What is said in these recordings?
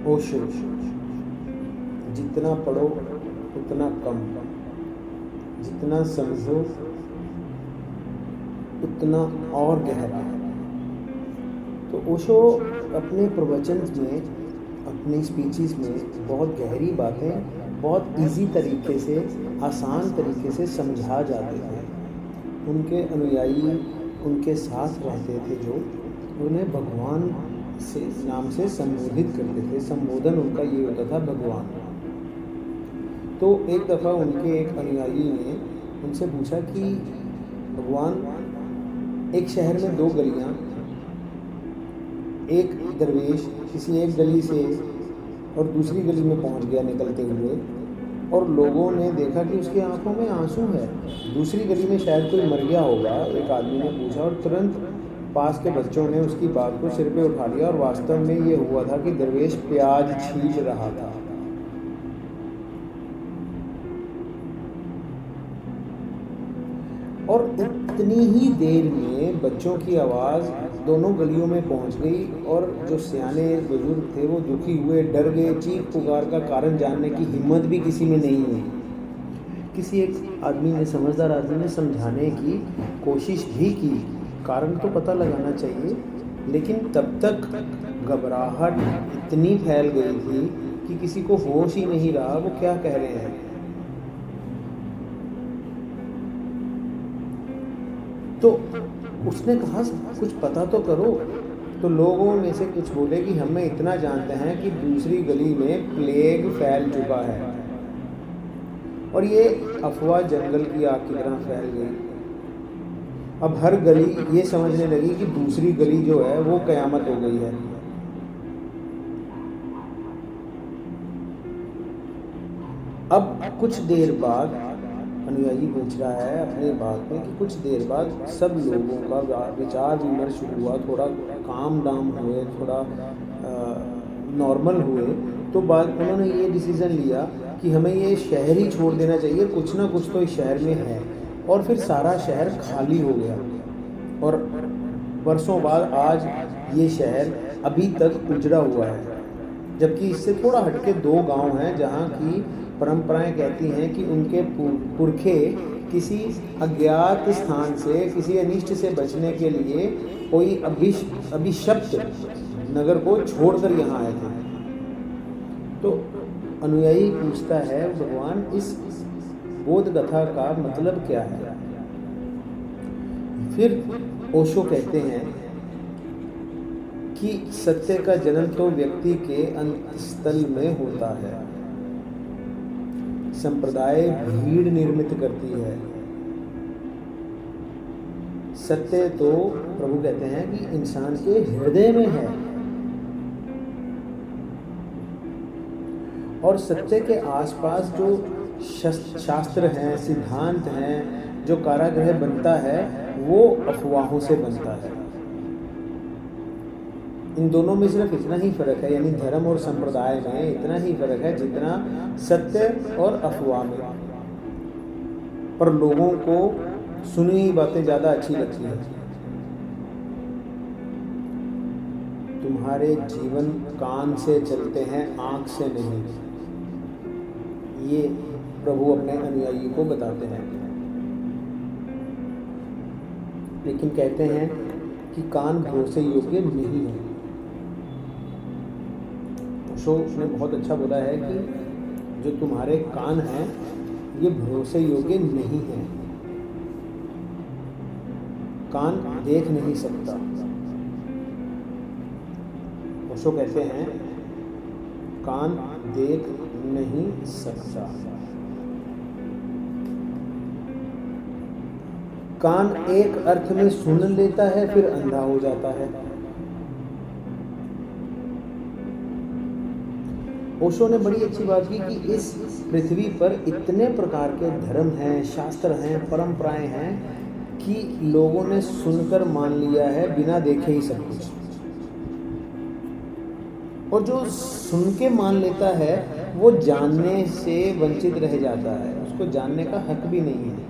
ओशो, जितना पढ़ो उतना कम, जितना समझो उतना और गहरा। तो ओशो अपने प्रवचन में, अपनी स्पीचेस में बहुत गहरी बातें बहुत इजी तरीके से, आसान तरीके से समझा जाते थे। उनके अनुयायी उनके साथ रहते थे जो उन्हें भगवान से नाम से संबोधित करते थे। संबोधन उनका ये होता था, भगवान। तो एक दफ़ा उनके एक अनुयायी ने उनसे पूछा कि भगवान, एक शहर में दो गलियां, एक दरवेश किसी एक गली से और दूसरी गली में पहुंच गया निकलते हुए, और लोगों ने देखा कि उसकी आंखों में आंसू है। दूसरी गली में शायद कोई मर गया होगा, एक आदमी ने पूछा, और तुरंत पास के बच्चों ने उसकी बात को सिर पे उठा लिया, और वास्तव में ये हुआ था कि दरवेश प्याज छील रहा था। और इतनी ही देर में बच्चों की आवाज़ दोनों गलियों में पहुंच गई, और जो सियाने बुजुर्ग थे वो दुखी हुए, डर गए। चीख पुकार का कारण जानने की हिम्मत भी किसी में नहीं हुई। किसी एक आदमी ने, समझदार आदमी ने समझाने की कोशिश भी की, कारण तो पता लगाना चाहिए, लेकिन तब तक घबराहट इतनी फैल गई थी कि किसी को होश ही नहीं रहा वो क्या कह रहे हैं। तो उसने कहा, कुछ पता तो करो। तो लोगों में से कुछ बोले कि हमें इतना जानते हैं कि दूसरी गली में प्लेग फैल चुका है। और ये अफवाह जंगल की आग की तरह फैल गई। अब हर गली ये समझने लगी कि दूसरी गली जो है वो कयामत हो गई है। अब कुछ देर बाद अनुयायी पूछ रहा है अपनी बात में कि कुछ देर बाद सब लोगों का विचार विमर्श हुआ, थोड़ा काम डाम हुए, थोड़ा नॉर्मल हुए, तो बाद उन्होंने ये डिसीज़न लिया कि हमें ये शहर ही छोड़ देना चाहिए, कुछ ना कुछ तो इस शहर में है। और फिर सारा शहर खाली हो गया, और वर्षों बाद आज ये शहर अभी तक उजड़ा हुआ है। जबकि इससे थोड़ा हटके दो गांव हैं जहाँ की परंपराएं कहती हैं कि उनके पुरखे किसी अज्ञात स्थान से, किसी अनिष्ट से बचने के लिए कोई अभिशप्त नगर को छोड़कर यहाँ आए थे। तो अनुयायी पूछता है, भगवान, इस बोध कथा का मतलब क्या है? फिर ओशो कहते हैं कि सत्य का जन्म तो व्यक्ति के अंतस्थल में होता है। संप्रदाय भीड़ निर्मित करती है। सत्य तो प्रभु कहते हैं कि इंसान के हृदय में है, और सत्य के आसपास जो शास्त्र हैं, सिद्धांत हैं, जो कारागृह बनता है वो अफवाहों से बनता है। इन दोनों में सिर्फ इतना ही फ़र्क है, यानी धर्म और संप्रदाय में इतना ही फ़र्क है जितना सत्य और अफवाह में। पर लोगों को सुनी हुई बातें ज़्यादा अच्छी लगती हैं। तुम्हारे जीवन कान से चलते हैं, आँख से नहीं, ये प्रभु अपने अनुयायी को बताते हैं। लेकिन कहते हैं कि कान भरोसे योग्य नहीं है। उसने बहुत अच्छा बोला है कि जो तुम्हारे कान हैं ये भरोसे योग्य नहीं है। कान देख नहीं सकता। ओशो कहते हैं कान देख नहीं सकता। कान एक अर्थ में सुन लेता है, फिर अंधा हो जाता है। ओशो ने बड़ी अच्छी बात की कि इस पृथ्वी पर इतने प्रकार के धर्म हैं, शास्त्र हैं, परंपराएं हैं कि लोगों ने सुनकर मान लिया है बिना देखे ही सब कुछ। और जो सुन के मान लेता है वो जानने से वंचित रह जाता है, उसको जानने का हक भी नहीं है।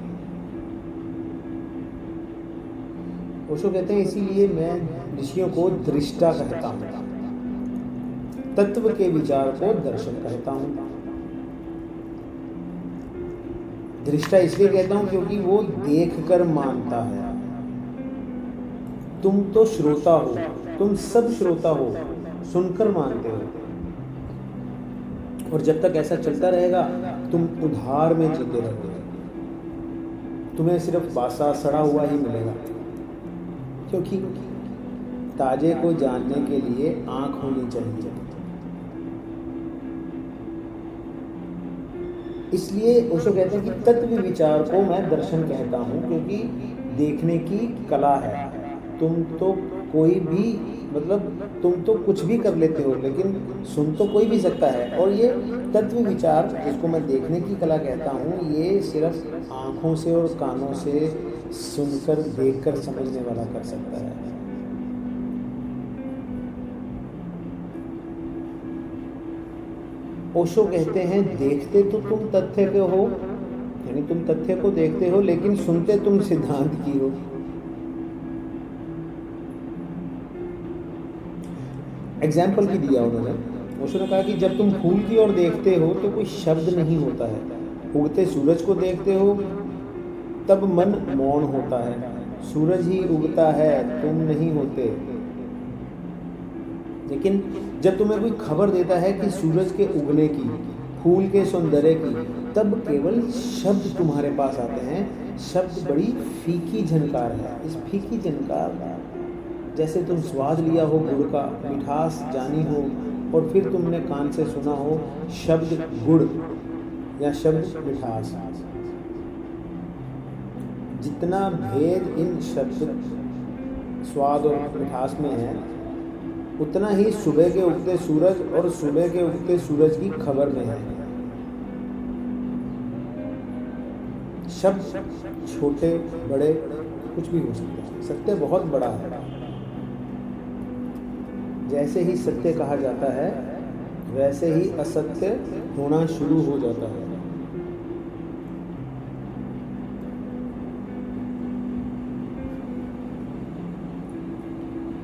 ओशो कहते हैं इसीलिए मैं ऋषियों को दृष्टा कहता हूँ। तत्व के विचार को दर्शन कहता हूँ। दृष्टा इसलिए कहता हूँ क्योंकि वो देखकर मानता है। तुम तो श्रोता हो, तुम सब श्रोता हो, सुनकर मानते हो। और जब तक ऐसा चलता रहेगा तुम उधार में जीते रहोगे। तुम्हें सिर्फ बासा सड़ा हुआ ही मिलेगा, क्योंकि ताजे को जानने के लिए आंख होनी चाहिए। इसलिए ओशो कहते हैं कि तत्व विचार को मैं दर्शन कहता हूँ, क्योंकि देखने की कला है। तुम तो कोई भी तुम तो कुछ भी कर लेते हो, लेकिन सुन तो कोई भी सकता है। और ये तत्व विचार जिसको मैं देखने की कला कहता हूँ, ये सिर्फ आँखों से और कानों से सुनकर देखकर समझने वाला कर सकता है। ओशो कहते हैं देखते तो तुम तथ्य के हो, यानी तुम तथ्य को देखते हो, लेकिन सुनते तुम सिद्धांत की हो। एग्जाम्पल भी दिया उन्होंने। ओशो ने कहा कि जब तुम फूल की ओर देखते हो तो कोई शब्द नहीं होता है। उगते सूरज को देखते हो तब मन मौन होता है। सूरज ही उगता है, तुम नहीं होते। लेकिन जब तुम्हें कोई खबर देता है कि सूरज के उगने की, फूल के सौंदर्य की, तब केवल शब्द तुम्हारे पास आते हैं। शब्द बड़ी फीकी झनकार है। इस फीकी झनकार जैसे तुम स्वाद लिया हो गुड़ का, मिठास जानी हो, और फिर तुमने कान से सुना हो शब्द गुड़ या शब्द मिठास। जितना भेद इन शब्द स्वाद और मिठास में है, उतना ही सुबह के उगते सूरज और सुबह के उगते सूरज की खबर में है। शब्द छोटे बड़े कुछ भी हो सकते हैं, सत्य बहुत बड़ा है। जैसे ही सत्य कहा जाता है, वैसे ही असत्य होना शुरू हो जाता है।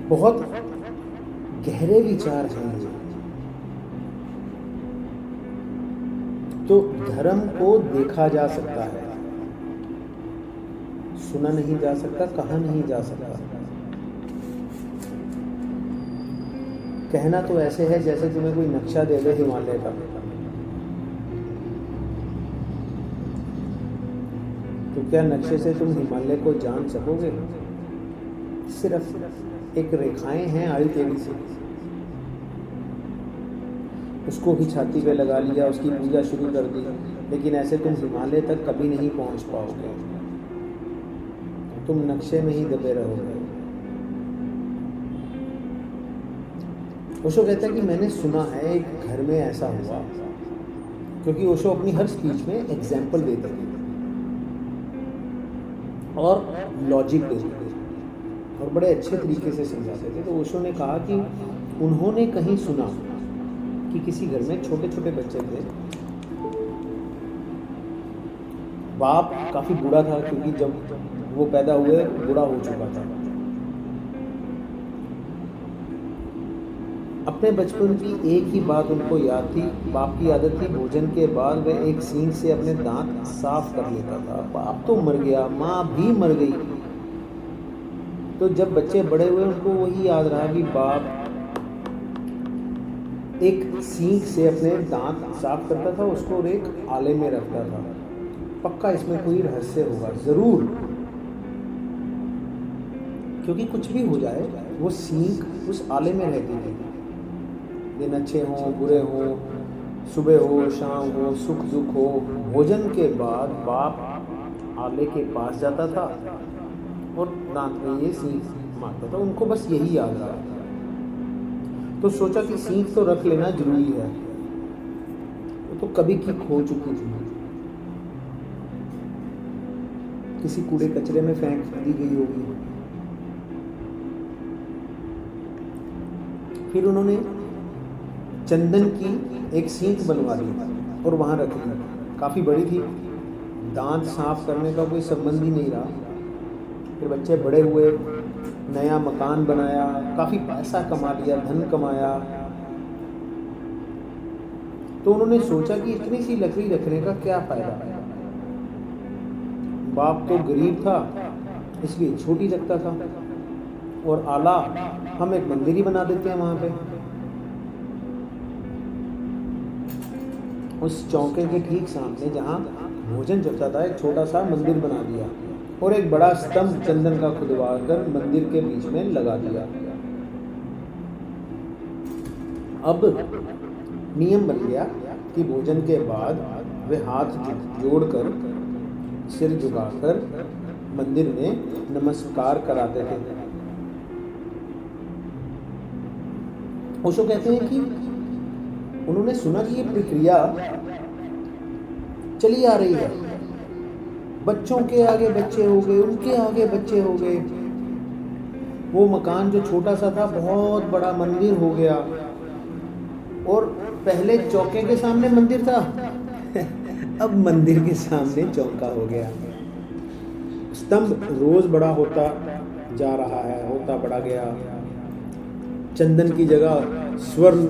बहुत गहरे विचार हैं ये। तो धर्म को देखा जा सकता है, सुना नहीं जा सकता, कहा नहीं जा सकता। कहना तो ऐसे है जैसे तुम्हें कोई नक्शा दे दे हिमालय का, तो क्या नक्शे से तुम हिमालय को जान सकोगे? सिर्फ एक रेखाएं हैं आड़ी टेढ़ी से, उसको ही छाती पे लगा लिया, उसकी पूजा शुरू कर दी, लेकिन ऐसे तुम हिमालय तक कभी नहीं पहुंच पाओगे। तुम नक्शे में ही दबे रहोगे। ओशो कहता है कि मैंने सुना है एक घर में ऐसा हुआ, क्योंकि ओशो अपनी हर स्पीच में एग्जाम्पल देते थे और लॉजिक देते थे और बड़े अच्छे तरीके से समझाते थे। तो ओशो ने कहा कि उन्होंने कहीं सुना कि किसी घर में छोटे छोटे बच्चे थे। बाप काफ़ी बूढ़ा था, क्योंकि जब वो पैदा हुए बूढ़ा हो चुका था। अपने बचपन की एक ही बात उनको याद थी। बाप की आदत थी भोजन के बाद वह एक सींग से अपने दांत साफ कर लेता था। बाप तो मर गया, माँ भी मर गई। तो जब बच्चे बड़े हुए उनको वही याद रहा कि बाप एक सींग से अपने दांत साफ करता था, उसको और एक आले में रखता था। पक्का इसमें कोई रहस्य होगा ज़रूर, क्योंकि कुछ भी हो जाए वो सींग उस आले में रहती थी। दिन अच्छे हों बुरे हों, सुबह हो शाम हो, सुख दुख हो, भोजन के बाद बाप आले के पास जाता था और दांत में ये सींग मारता था। उनको बस यही याद रहा, तो सोचा कि सींग तो रख लेना जरूरी है। वो तो कभी की खो चुकी थी, किसी कूड़े कचरे में फेंक दी गई होगी। फिर उन्होंने चंदन की एक सींग बनवा ली और वहाँ रख ली। काफ़ी बड़ी थी, दांत साफ करने का कोई संबंध ही नहीं रहा। फिर बच्चे बड़े हुए, नया मकान बनाया, काफ़ी पैसा कमा लिया, धन कमाया, तो उन्होंने सोचा कि इतनी सी लकड़ी रखने का क्या फायदा। बाप तो गरीब था इसलिए छोटी रखता था, और आला हम एक मंदिर ही बना देते हैं वहां पे। उस चौके के ठीक सामने जहाँ भोजन चलता था एक छोटा सा मंदिर बना दिया, और एक बड़ा स्तंभ चंदन का खुदवा कर मंदिर के बीच में लगा दिया। अब नियम बन गया कि भोजन के बाद वे हाथ जोड़कर सिर झुकाकर मंदिर में नमस्कार कराते थे। ओशो कहते हैं कि उन्होंने सुना कि ये प्रक्रिया चली आ रही है, बच्चों के आगे बच्चे हो गए, उनके आगे बच्चे हो गए, वो मकान जो छोटा सा था बहुत बड़ा मंदिर हो गया। और पहले चौके के सामने मंदिर था अब मंदिर के सामने चौका हो गया। स्तंभ रोज बड़ा होता जा रहा है, होता बड़ा गया। चंदन की जगह स्वर्ण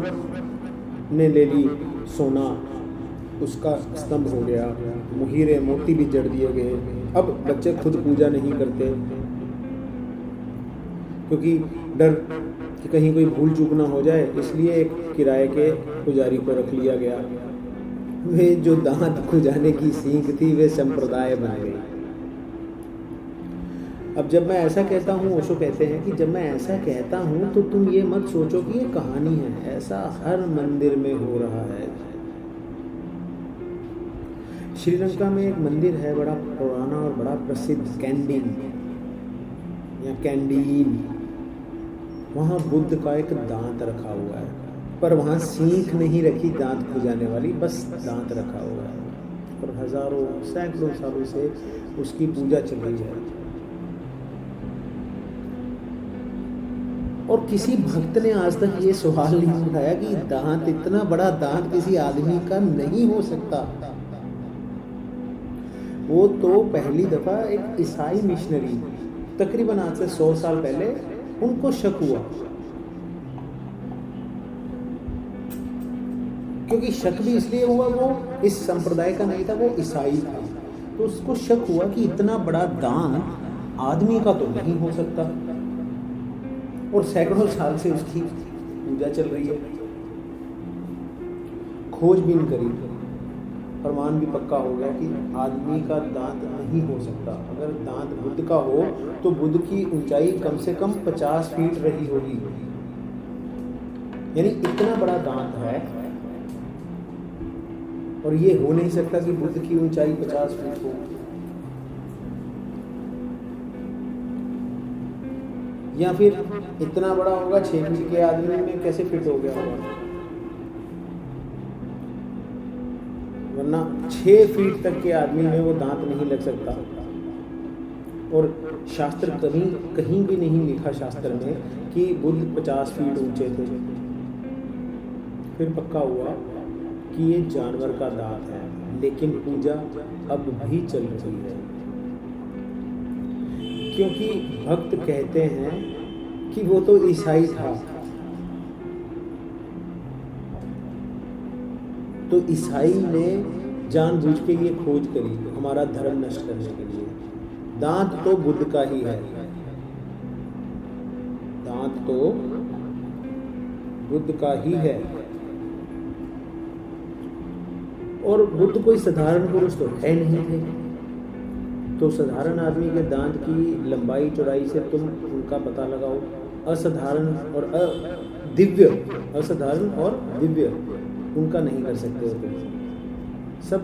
ने ले ली सोना, उसका स्तंभ हो गया। हीरे मोती भी जड़ दिए गए। अब बच्चे खुद पूजा नहीं करते क्योंकि डर कि कहीं कोई भूल चूक ना हो जाए, इसलिए एक किराए के पुजारी को रख लिया गया। वे जो दांत खुजाने की सीख थी वे संप्रदाय बन गई। अब जब मैं ऐसा कहता हूँ, ओशो कहते हैं कि जब मैं ऐसा कहता हूँ तो तुम ये मत सोचो कि ये कहानी है, ऐसा हर मंदिर में हो रहा है। श्रीलंका में एक मंदिर है बड़ा पुराना और बड़ा प्रसिद्ध, कैंडीन या कैंडीन। वहाँ बुद्ध का एक दांत रखा हुआ है, पर वहाँ सीख नहीं रखी दांत खुजाने वाली, बस दांत रखा हुआ है, और हजारों सैकड़ों सालों से उसकी पूजा चल रही है। और किसी भक्त ने आज तक ये सवाल नहीं उठाया कि दांत, इतना बड़ा दांत किसी आदमी का नहीं हो सकता। वो तो पहली दफा एक ईसाई मिशनरी तकरीबन आज से 100 साल पहले उनको शक हुआ, क्योंकि शक भी इसलिए हुआ वो इस संप्रदाय का नहीं था, वो ईसाई था। तो उसको शक हुआ कि इतना बड़ा दांत आदमी का तो नहीं हो सकता, और सैकड़ों साल से उसकी पूजा चल रही है। खोजबीन करी, प्रमाण भी पक्का हो गया कि आदमी का दांत नहीं हो सकता। अगर दांत बुद्ध का हो तो बुद्ध की ऊंचाई कम से कम 50 फीट रही होगी, यानी इतना बड़ा दांत है, और ये हो नहीं सकता कि बुद्ध की ऊंचाई 50 फीट हो। या फिर इतना बड़ा होगा 6 फीट के आदमी में कैसे फिट हो गया होगा, वरना 6 फीट तक के आदमी में वो दांत नहीं लग सकता। और शास्त्र कहीं भी नहीं लिखा शास्त्र में कि बुद्ध 50 फीट ऊंचे थे। फिर पक्का हुआ कि ये जानवर का दांत है, लेकिन पूजा अब भी चल रही है, क्योंकि भक्त कहते हैं कि वो तो ईसाई था। तो ईसाई ने जानबूझ के ये खोज करी हमारा धर्म नष्ट करने के लिए। दांत तो बुद्ध का ही है, दांत तो बुद्ध का ही है, और बुद्ध कोई साधारण पुरुष तो है नहीं थे। तो साधारण आदमी के दांत की लंबाई चौड़ाई से तुम उनका पता लगाओ। असाधारण और दिव्य, असाधारण और दिव्य उनका नहीं कर सकते हो तुम। सब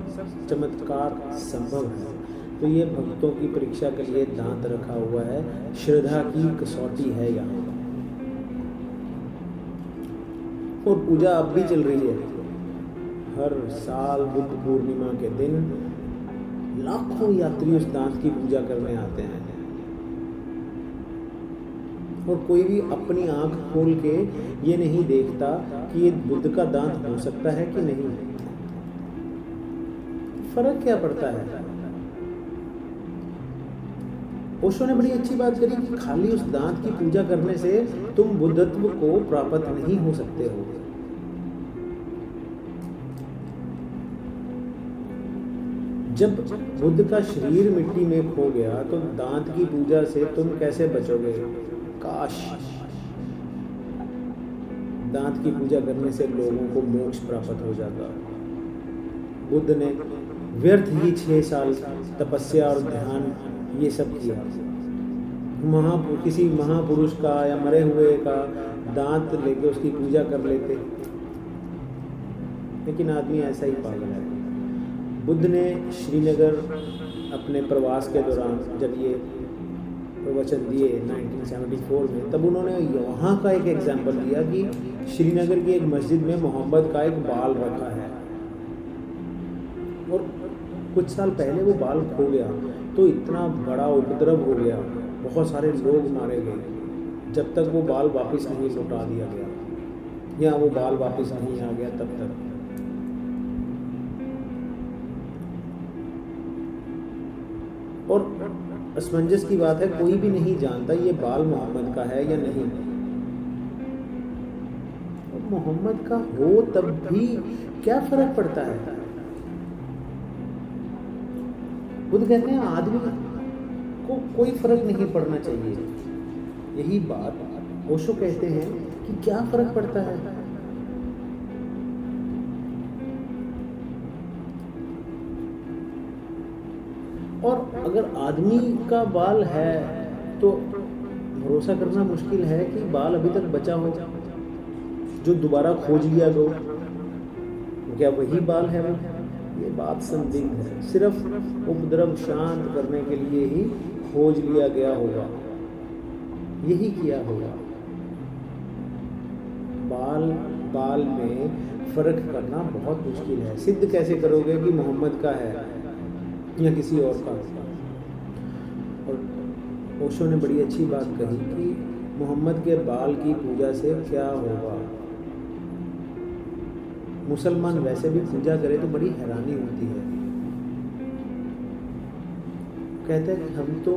चमत्कार संभव है। तो ये भक्तों की परीक्षा के लिए दांत रखा हुआ है, श्रद्धा की कसौटी है यहाँ। और पूजा अब भी चल रही है। हर साल बुद्ध पूर्णिमा के दिन लाखों यात्री उस दांत की पूजा करने आते हैं, और कोई भी अपनी आंख खोल के ये नहीं देखता कि ये बुद्ध का दांत हो सकता है कि नहीं। फर्क क्या पड़ता है? ओशो ने बड़ी अच्छी बात करी कि खाली उस दांत की पूजा करने से तुम बुद्धत्व को प्राप्त नहीं हो सकते हो। जब बुद्ध का शरीर मिट्टी में खो गया तो दांत की पूजा से तुम कैसे बचोगे? काश दांत की पूजा करने से लोगों को मोक्ष प्राप्त हो जाता। बुद्ध ने व्यर्थ ही 6 साल तपस्या और ध्यान ये सब किया। किसी महापुरुष का या मरे हुए का दांत लेके उसकी पूजा कर लेते, लेकिन आदमी ऐसा ही पागल है। बुद्ध ने श्रीनगर अपने प्रवास के दौरान जब ये प्रवचन दिए 1974 में, तब उन्होंने वहाँ का एक एग्जाम्पल दिया कि श्रीनगर की एक मस्जिद में मोहम्मद का एक बाल रखा है और कुछ साल पहले वो बाल खो गया तो इतना बड़ा उपद्रव हो गया, बहुत सारे लोग मारे गए जब तक वो बाल वापस नहीं लौटा दिया गया या वो बाल वापस नहीं आ गया तब तक। और असमंजस की बात है, कोई भी नहीं जानता ये बाल मोहम्मद का है या नहीं। और मोहम्मद का हो तब भी क्या फर्क पड़ता है? बुद्ध कहते हैं आदमी को कोई फर्क नहीं पड़ना चाहिए। यही बात ओशो कहते हैं कि क्या फर्क पड़ता है। और अगर आदमी का बाल है तो भरोसा करना मुश्किल है कि बाल अभी तक बचा हो, जो दोबारा खोज लिया गो, क्या वही बाल है वो? ये बात संदिग्ध है। सिर्फ उपद्रव शांत करने के लिए ही खोज लिया गया होगा, यही किया होगा। बाल में फर्क करना बहुत मुश्किल है। सिद्ध कैसे करोगे कि मोहम्मद का है या किसी और का? और ओशो ने बड़ी अच्छी बात कही कि मोहम्मद के बाल की पूजा से क्या होगा। मुसलमान वैसे भी पूजा करे तो बड़ी हैरानी होती है। कहते हैं कि हम तो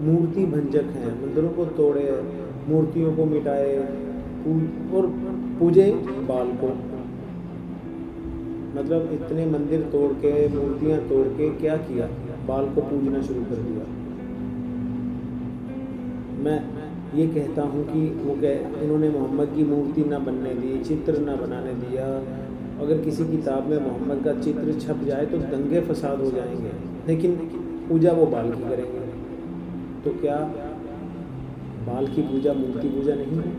मूर्ति भंजक हैं, मंदिरों को तोड़े, मूर्तियों को मिटाए और पूजे बाल को। मतलब इतने मंदिर तोड़ के, मूर्तियां तोड़ के क्या किया? बाल को पूजना शुरू कर दिया। मैं ये कहता हूँ कि इन्होंने मोहम्मद की मूर्ति ना बनने दी, चित्र ना बनाने दिया। अगर किसी किताब में मोहम्मद का चित्र छप जाए तो दंगे फसाद हो जाएंगे, लेकिन पूजा वो बाल की करेंगे। तो क्या बाल की पूजा मूर्ति पूजा नहीं है?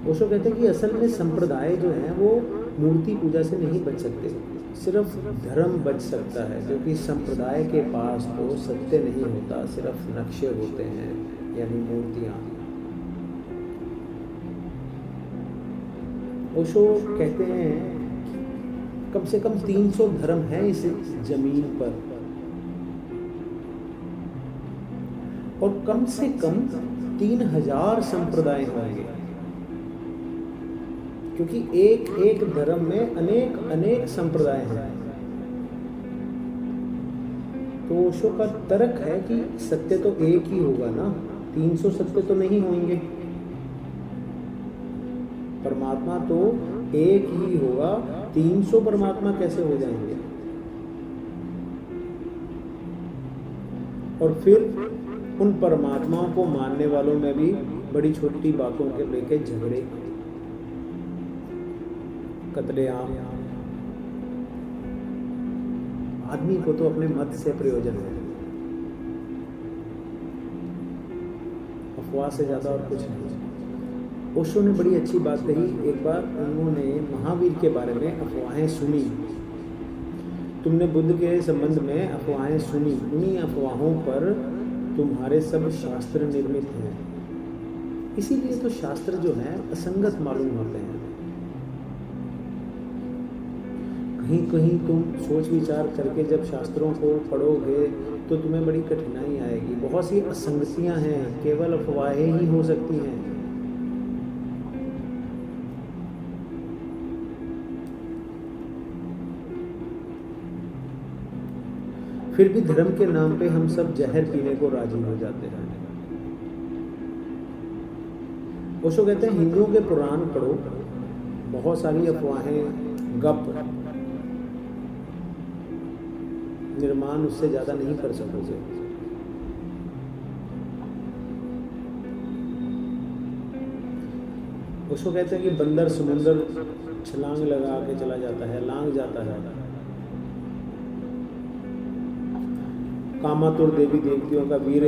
ओशो कहते हैं कि असल में संप्रदाय जो है वो मूर्ति पूजा से नहीं बच सकते, सिर्फ धर्म बच सकता है, क्योंकि संप्रदाय के पास तो सत्य नहीं होता, सिर्फ नक्शे होते हैं, यानी मूर्तियाँ। ओशो कहते हैं कम से कम 300 धर्म हैं इस जमीन पर और कम से कम 3000 संप्रदाय होंगे, क्योंकि एक एक धर्म में अनेक अनेक संप्रदाय हैं। तो ओशो का तर्क है कि सत्य तो एक ही होगा ना, 300 सत्य तो नहीं होंगे। परमात्मा तो एक ही होगा, 300 परमात्मा कैसे हो जाएंगे? और फिर उन परमात्माओं को मानने वालों में भी बड़ी छोटी बातों के लेके झगड़े, कत्लेआम। आदमी को तो अपने मत से प्रयोजन है, अफवाह से ज़्यादा और कुछ नहीं। ओशो ने बड़ी अच्छी बात कही। एक बार उन्होंने महावीर के बारे में अफवाहें सुनी। तुमने बुद्ध के संबंध में अफवाहें सुनी, उन्हीं अफवाहों पर तुम्हारे सब शास्त्र निर्मित हैं। इसीलिए तो शास्त्र जो हैं असंगत मालूम होते हैं। कहीं कहीं तुम सोच विचार करके जब शास्त्रों को पढ़ोगे तो तुम्हें बड़ी कठिनाई आएगी। बहुत सी असंगतियां हैं, केवल अफवाहें ही हो सकती हैं। फिर भी धर्म के नाम पे हम सब जहर पीने को राजी हो जाते हैं। ओशो कहते हैं हिंदुओं के पुराण पढ़ो, बहुत सारी अफवाहें, गप निर्माण उससे ज़्यादा नहीं कर सकोगे। उसको कहते हैं कि बंदर समुंदर छलांग लगा के चला जाता है, लांग जाता है। कामातुर देवी देवतियों का वीर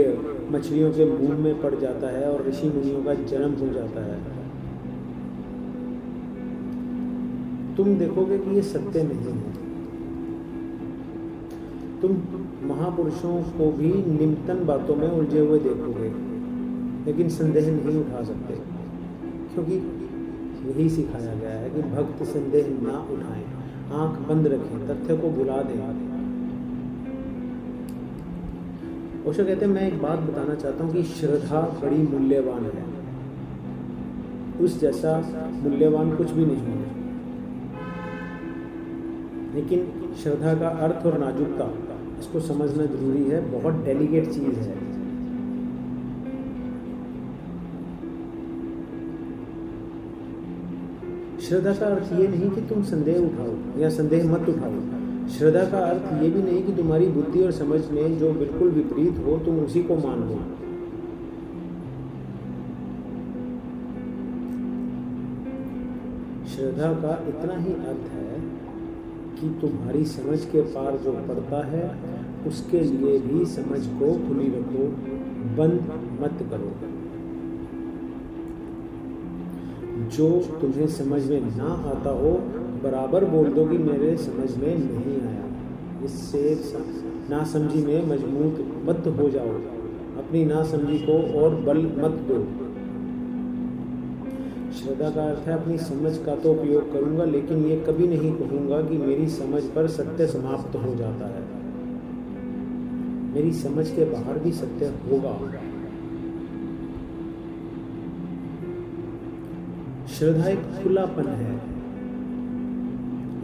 मछलियों के मुंह में पड़ जाता है और ऋषि मुनियों का जन्म हो जाता है। तुम देखोगे कि ये सत्य नहीं है। तुम महापुरुषों को भी निम्नतम बातों में उलझे हुए देखोगे, लेकिन संदेह नहीं उठा सकते, क्योंकि यही सिखाया गया है कि भक्त संदेह ना उठाएं, आंख बंद रखें, तथ्य को भुला दें। ओशो कहते हैं, मैं एक बात बताना चाहता हूँ कि श्रद्धा बड़ी मूल्यवान है। उस जैसा मूल्यवान कुछ भी नहीं है। लेकिन श्रद्धा का अर्थ और नाजुकता, इसको समझना जरूरी है। बहुत डेलिकेट चीज़ है। श्रद्धा का अर्थ ये नहीं कि तुम संदेह उठाओ या संदेह मत उठाओ। श्रद्धा का अर्थ ये भी नहीं कि तुम्हारी बुद्धि और समझ में जो बिल्कुल विपरीत हो तुम उसी को मान लो। श्रद्धा का इतना ही अर्थ है कि तुम्हारी समझ के पार जो पड़ता है उसके लिए भी समझ को खुली रखो, बंद मत करो। जो तुम्हें समझ में ना आता हो बराबर बोल दो कि मेरे समझ में नहीं आया। इससे नासमझी में मजबूत मत हो जाओ। अपनी नासमझी को और बल मत दो। श्रद्धा का अर्थ है अपनी समझ का तो उपयोग करूंगा, लेकिन ये कभी नहीं कहूंगा कि मेरी समझ पर सत्य समाप्त हो जाता है। मेरी समझ के बाहर भी सत्य होगा। श्रद्धा एक खुलापन है।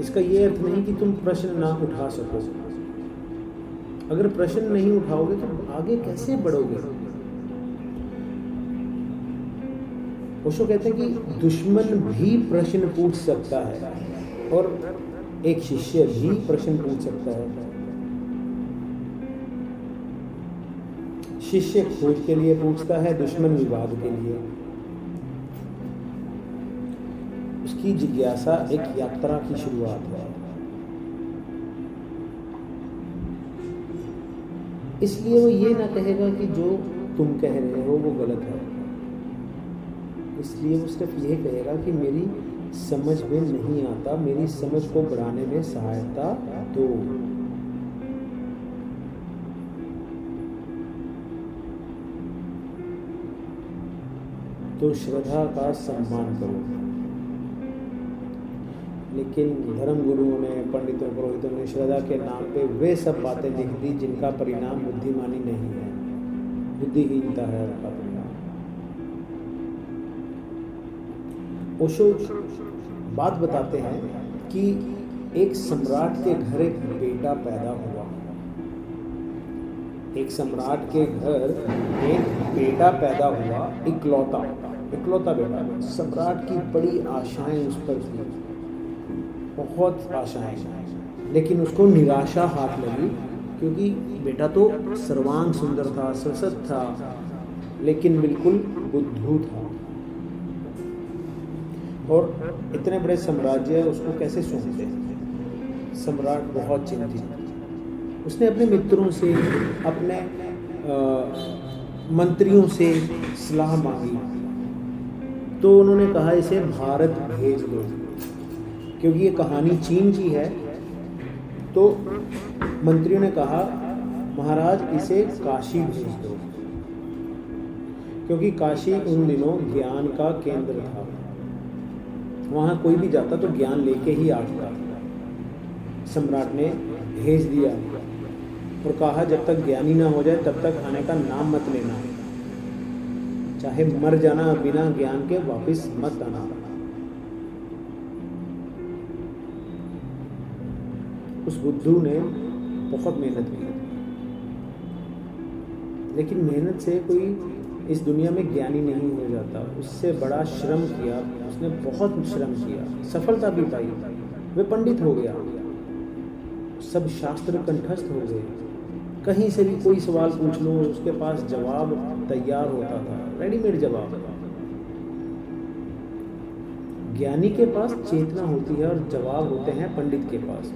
इसका ये अर्थ नहीं कि तुम प्रश्न ना उठा सको। अगर प्रश्न नहीं उठाओगे तो आगे कैसे बढ़ोगे? ओशो कहते हैं कि दुश्मन भी प्रश्न पूछ सकता है और एक शिष्य भी प्रश्न पूछ सकता है। शिष्य खोज के लिए पूछता है, दुश्मन विवाद के लिए। उसकी जिज्ञासा एक यात्रा की शुरुआत है। इसलिए वो ये ना कहेगा कि जो तुम कह रहे हो वो गलत है। इसलिए वो सिर्फ ये कहेगा कि मेरी समझ में नहीं आता, मेरी समझ को बढ़ाने में सहायता दो। तो श्रद्धा का सम्मान करो। लेकिन धर्म गुरुओं ने, पंडितों पुरोहितों ने श्रद्धा के नाम पे वे सब बातें लिख दी जिनका परिणाम बुद्धिमानी नहीं है, बुद्धिहीनता है उनका परिणाम। ओशो बात बताते हैं कि एक सम्राट के घर एक बेटा पैदा हुआ। एक सम्राट के घर एक बेटा पैदा हुआ, इकलौता बेटा। सम्राट की बड़ी आशाएं उस पर थी, बहुत आशाएं, लेकिन उसको निराशा हाथ लगी, क्योंकि बेटा तो सर्वांग सुंदर था, सरसत था, लेकिन बिल्कुल बुद्धू था। और इतने बड़े साम्राज्य उसको कैसे सौंपते? सम्राट बहुत चिंतित। उसने अपने मित्रों से, अपने मंत्रियों से सलाह मांगी, तो उन्होंने कहा इसे भारत भेज दो, क्योंकि ये कहानी चीन की है। तो मंत्रियों ने कहा महाराज इसे काशी भेज दो, क्योंकि काशी उन दिनों ज्ञान का केंद्र था। वहाँ कोई भी जाता तो ज्ञान लेके ही आता। सम्राट ने भेज दिया और कहा जब तक ज्ञानी ना हो जाए तब तक आने का नाम मत लेना, चाहे मर जाना, बिना ज्ञान के वापस मत आना। उस बुद्धू ने बहुत मेहनत की, लेकिन मेहनत से कोई इस दुनिया में ज्ञानी नहीं हो जाता। उससे बड़ा श्रम किया उसने, बहुत श्रम किया, सफलता भी पाई, वे पंडित हो गया। सब शास्त्र कंठस्थ हो गए। कहीं से भी कोई सवाल पूछ लो, उसके पास जवाब तैयार होता था, रेडीमेड जवाब। ज्ञानी के पास चेतना होती है और जवाब होते हैं पंडित के पास।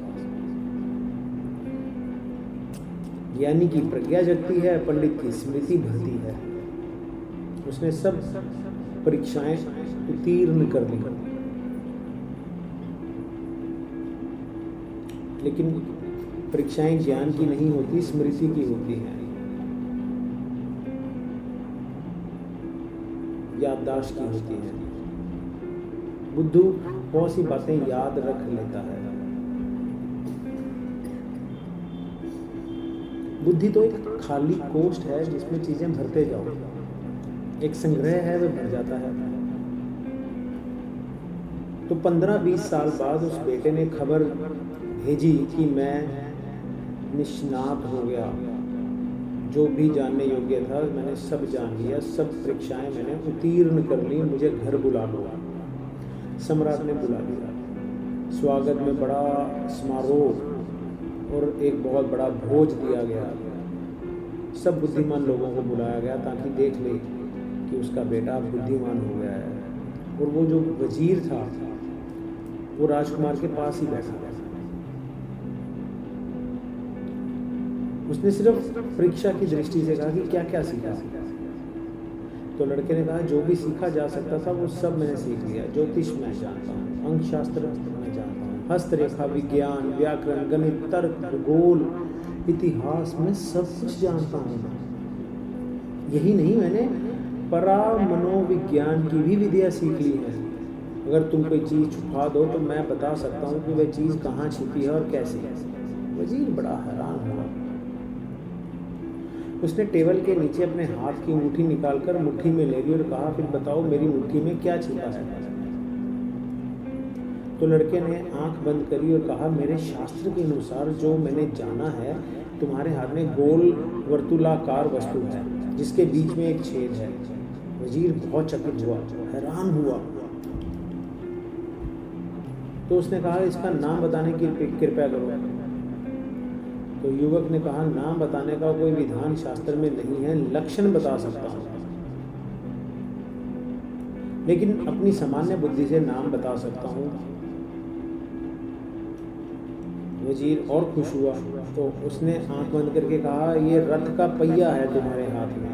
ज्ञानी की प्रज्ञा जगती है, पंडित की स्मृति भरती है। उसने सब परीक्षाएं उत्तीर्ण कर ली, लेकिन परीक्षाएं ज्ञान की नहीं होती, स्मृति की होती हैं, याददाश्त की होती हैं। बुद्धू बहुत सी बातें याद रख लेता है। बुद्धि तो एक खाली कोष्ठ है जिसमें चीजें भरते जाओ, एक संग्रह है, वह भर जाता है। तो 15-20 साल बाद उस बेटे ने खबर भेजी कि मैं निष्णात हो गया, जो भी जानने योग्य था मैंने सब जान लिया, सब परीक्षाएं मैंने उत्तीर्ण कर ली, मुझे घर बुला लो। सम्राट ने बुला लिया। स्वागत में बड़ा समारोह और एक बहुत बड़ा भोज दिया गया। सब बुद्धिमान लोगों को बुलाया गया ताकि देख ले कि उसका बेटा बुद्धिमान हो गया है। और वो जो वजीर था वो राजकुमार के पास ही बैठा था। उसने सिर्फ परीक्षा की दृष्टि से कहा कि क्या क्या सीखा। तो लड़के ने कहा जो भी सीखा जा सकता था वो सब मैंने सीख लिया। ज्योतिष मैं जानता हूँ, अंक शास्त्र मैं जानता हूँ, हस्तरेखा विज्ञान, व्याकरण, गणित, तर्क, भूगोल, इतिहास, मैं सब कुछ जानता हूँ। यही नहीं, मैंने परा मनोविज्ञान की भी विद्या सीख ली है। अगर तुम कोई चीज़ छुपा दो तो मैं बता सकता हूँ कि वह चीज़ कहाँ छिपी है और कैसे है। वजीर बड़ा हैरान हुआ। उसने टेबल के नीचे अपने हाथ की अंगूठी निकालकर मुट्ठी में ले ली और कहा, फिर बताओ मेरी मुट्ठी में क्या छिपा है। तो लड़के ने आंख बंद करी और कहा, मेरे शास्त्र के अनुसार जो मैंने जाना है, तुम्हारे हाथ में गोल वर्तुलाकार वस्तु है जिसके बीच में एक छेद है। वजीर बहुत चकित हुआ, हैरान हुआ। तो उसने कहा, इसका नाम बताने की कृपया करो। तो युवक ने कहा, नाम बताने का कोई विधान शास्त्र में नहीं है, लक्षण बता सकता हूँ, लेकिन अपनी सामान्य बुद्धि से नाम बता सकता हूँ। वजीर और खुश हुआ। तो उसने आंख बंद करके कहा, ये रथ का पहिया है तुम्हारे हाथ में।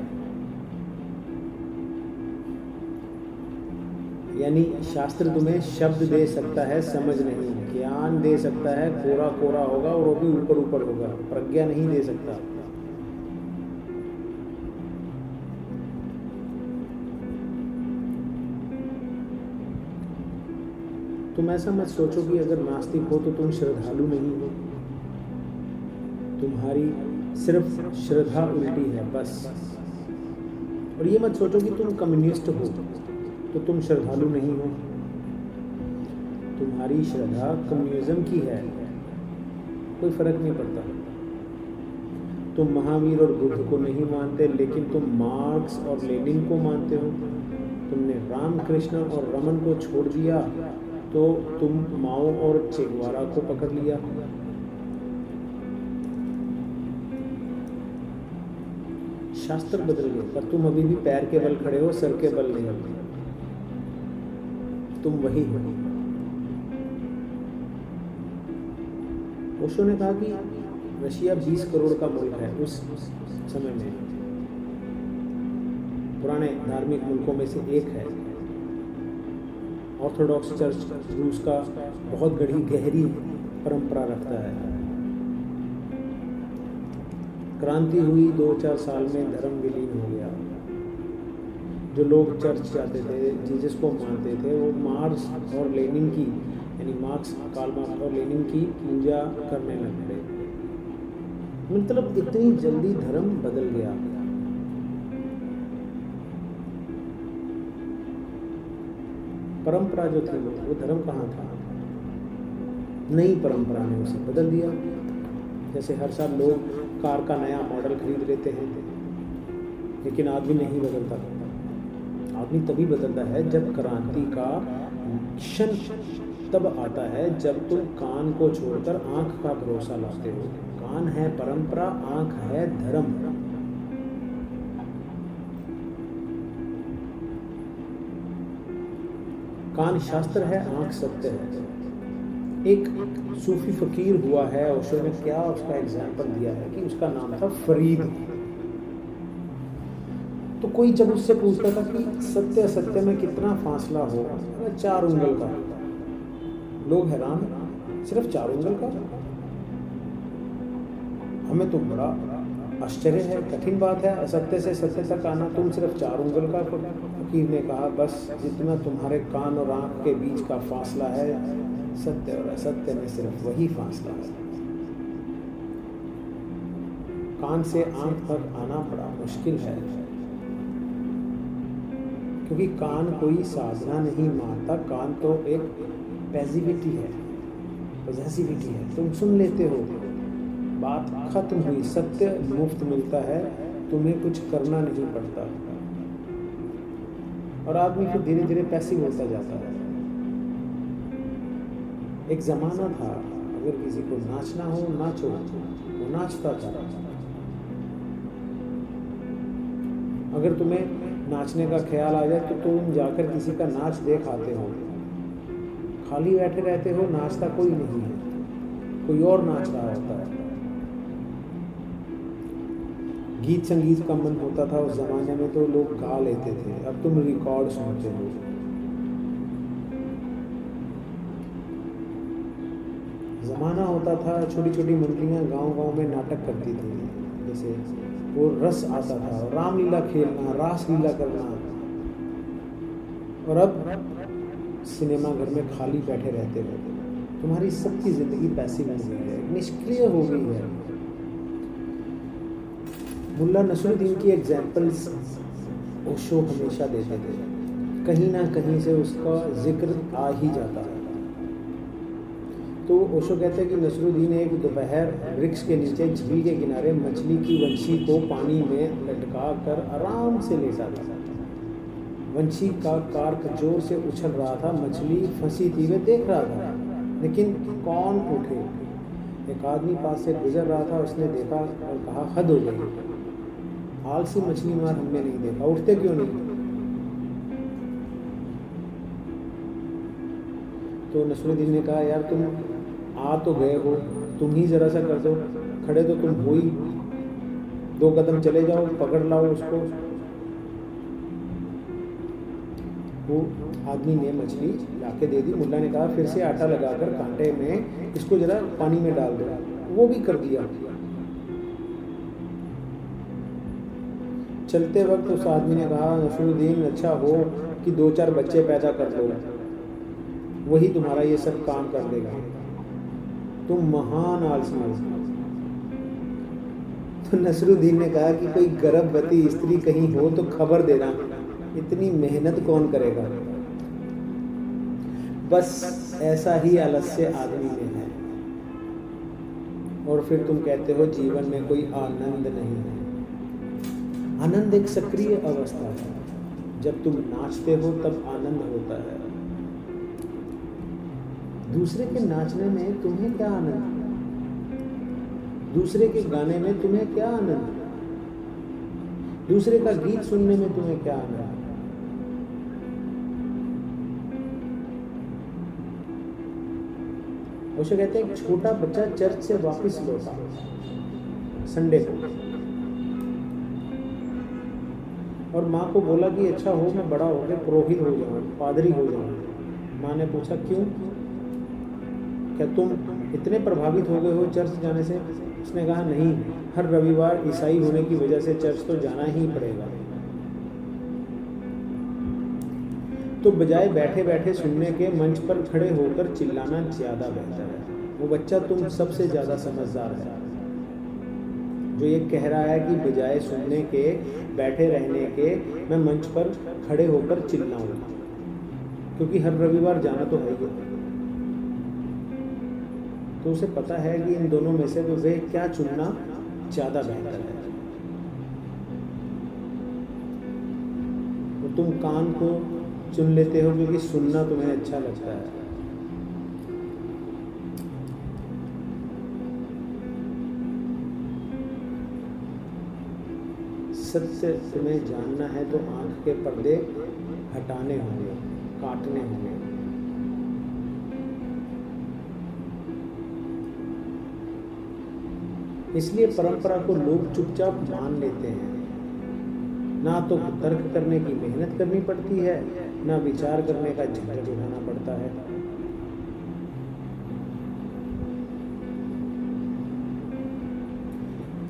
यानी शास्त्र तुम्हें शब्द दे सकता है, समझ नहीं, ज्ञान दे सकता है, कोरा कोरा होगा और वो भी ऊपर ऊपर होगा, प्रज्ञा नहीं दे सकता। तुम ऐसा मत सोचो कि अगर नास्तिक हो तो तुम श्रद्धालु नहीं हो। तुम्हारी सिर्फ श्रद्धा उल्टी है बस। और ये मत सोचो कि तुम कम्युनिस्ट हो तो तुम श्रद्धालु नहीं हो। तुम्हारी श्रद्धा कम्युनिज्म की है, कोई फर्क नहीं पड़ता। तुम महावीर और बुद्ध को नहीं मानते, लेकिन तुम मार्क्स और लेनिन को मानते हो। तुमने रामकृष्ण और रमन को छोड़ दिया तो तुम माओ और चेगवारा को पकड़ लिया। शास्त्र बदल गए पर तुम अभी भी पैर के बल खड़े हो, सर के बल नहीं। तुम वही हो। ओशो ने कहा कि रशिया 20 करोड़ का मुल्क है उस समय में, पुराने धार्मिक मुल्कों में से एक है। ऑर्थोडॉक्स चर्च रूस का बहुत गहरी परंपरा रखता है। क्रांति हुई, 2-4 साल में धर्म विलीन हो गया। जो लोग चर्च जाते थे, जीसस को मानते थे, वो मार्क्स और लेनिन की, यानी मार्क्स, कार्ल मार्क्स और लेनिन की पूजा करने लग गए। मतलब इतनी जल्दी धर्म बदल गया। परंपरा जो थी वो धर्म कहाँ था? नई परंपरा ने उसे बदल दिया। जैसे हर साल लोग कार का नया मॉडल खरीद लेते हैं, लेकिन आदमी नहीं बदलता। आदमी तभी बदलता है जब क्रांति का क्षण तब आता है जब तुम कान को छोड़कर आंख का भरोसा लाते हो। कान है परंपरा, आंख है धर्म। कान शास्त्र है, आंख सत्य है। एक सूफी फकीर हुआ है, ओशो ने क्या उसका एग्जाम्पल दिया है कि उसका नाम था फरीद। तो कोई जब उससे पूछता था कि सत्य असत्य में कितना फासला हो, 4 उंगल का। लोग हैरान, सिर्फ 4 उंगल का? हमें तो बड़ा आश्चर्य है, कठिन बात है असत्य से सत्य तक आना। तुम सिर्फ 4 उंगल का? फकीर ने कहा, बस जितना तुम्हारे कान और आंख के बीच का फासला है, सत्य और असत्य में सिर्फ वही फासला है। कान से आंख तक आना बड़ा मुश्किल है, क्योंकि कान कोई साधना नहीं मानता। कान तो एक पैसिविटी है, पॉजेसिविटी है। तुम सुन लेते हो, बात खत्म हुई। सत्य मुफ्त मिलता है, तुम्हें कुछ करना नहीं पड़ता। और आदमी फिर धीरे धीरे पैसिव होता जाता है। एक ज़माना था, अगर किसी को नाचना हो, नाचो, वो नाचता था। अगर तुम्हें नाचने का ख्याल आ जाए तो तुम जाकर किसी का नाच देख आते हो। खाली बैठे रहते हो, नाचता कोई नहीं है, कोई और नाच रहा होता है। गीत संगीत का मन होता था उस जमाने में तो लोग गा लेते थे, अब तुम रिकॉर्ड सुनते हो। जमाना होता था, छोटी छोटी मंडलियाँ गांव-गांव में नाटक करती थी, जैसे वो रस आता था, रामलीला खेलना, रासलीला करना। और अब सिनेमा घर में खाली बैठे रहते हो। तुम्हारी सबकी जिंदगी पैसिव हो गई है, निष्क्रिय हो गई है। मुल्ला नसरुद्दीन की एग्जाम्पल्स ओशो हमेशा देते थे, कहीं ना कहीं से उसका जिक्र आ ही जाता है। तो ओशो कहते हैं कि नसरुद्दीन एक दोपहर वृक्ष के नीचे झील के किनारे मछली की वंशी को पानी में लटका कर आराम से लेटा था। वंशी का कार्क जोर से उछल रहा था, मछली फंसी थी, वे देख रहा था, लेकिन कौन उठे। एक आदमी पास से गुजर रहा था, उसने देखा और कहा, हद हो गई, आलसी मछली मार हमने नहीं देखा, उठते क्यों नहीं? तो नसरुद्दीन ने कहा, यार तुम आ तो गए हो, तुम ही जरा सा कर दो, खड़े तो तुम हो ही, 2 कदम चले जाओ, पकड़ लाओ उसको। वो आदमी ने मछली लाके दे दी। मुल्ला ने कहा, फिर से आटा लगाकर कांटे में इसको जरा पानी में डाल दो। वो भी कर दिया। चलते वक्त उस आदमी ने कहा, नसरुद्दीन अच्छा हो कि 2-4 बच्चे पैदा कर दो, वही तुम्हारा ये सब काम कर देगा, तुम महान आलसी हो। तो नसरुद्दीन ने कहा कि कोई गर्भवती स्त्री कहीं हो तो खबर देना, इतनी मेहनत कौन करेगा। बस ऐसा ही आलस्य आदमी में है। और फिर तुम कहते हो जीवन में कोई आनंद नहीं है। आनंद एक सक्रिय अवस्था है, जब तुम नाचते हो तब आनंद होता है। दूसरे के नाचने में तुम्हें क्या आनंद, दूसरे के गाने में तुम्हें क्या आनंद, दूसरे का गीत सुनने में तुम्हें क्या आनंद। उसे कहते हैं, एक छोटा बच्चा चर्च से वापस लौटा संडे को, और माँ को बोला कि अच्छा हो मैं बड़ा हो गया पुरोहित हो जाऊँ, पादरी हो जाऊँ। माँ ने पूछा क्यों, क्या तुम इतने प्रभावित हो गए हो चर्च जाने से? उसने कहा नहीं, हर रविवार ईसाई होने की वजह से चर्च तो जाना ही पड़ेगा। तो बजाय बैठे बैठे सुनने के मंच पर खड़े होकर चिल्लाना ज़्यादा बेहतर है। वो बच्चा तुम सबसे ज़्यादा समझदार है जो ये कह रहा है कि बजाय सुनने के, बैठे रहने के, मैं मंच पर खड़े होकर चिल्लाऊंगा, क्योंकि हर रविवार जाना तो है ही। तो उसे पता है कि इन दोनों में से वे क्या चुनना ज़्यादा बेहतर है। तो तुम कान को चुन लेते हो क्योंकि सुनना तुम्हें अच्छा लगता है, सत्य तुम्हें जानना है तो आँख के पर्दे हटाने होंगे, काटने होंगे। इसलिए परंपरा को लोग चुपचाप मान लेते हैं। ना तो तर्क करने की मेहनत करनी पड़ती है, ना विचार करने का झंझट उठाना पड़ता है।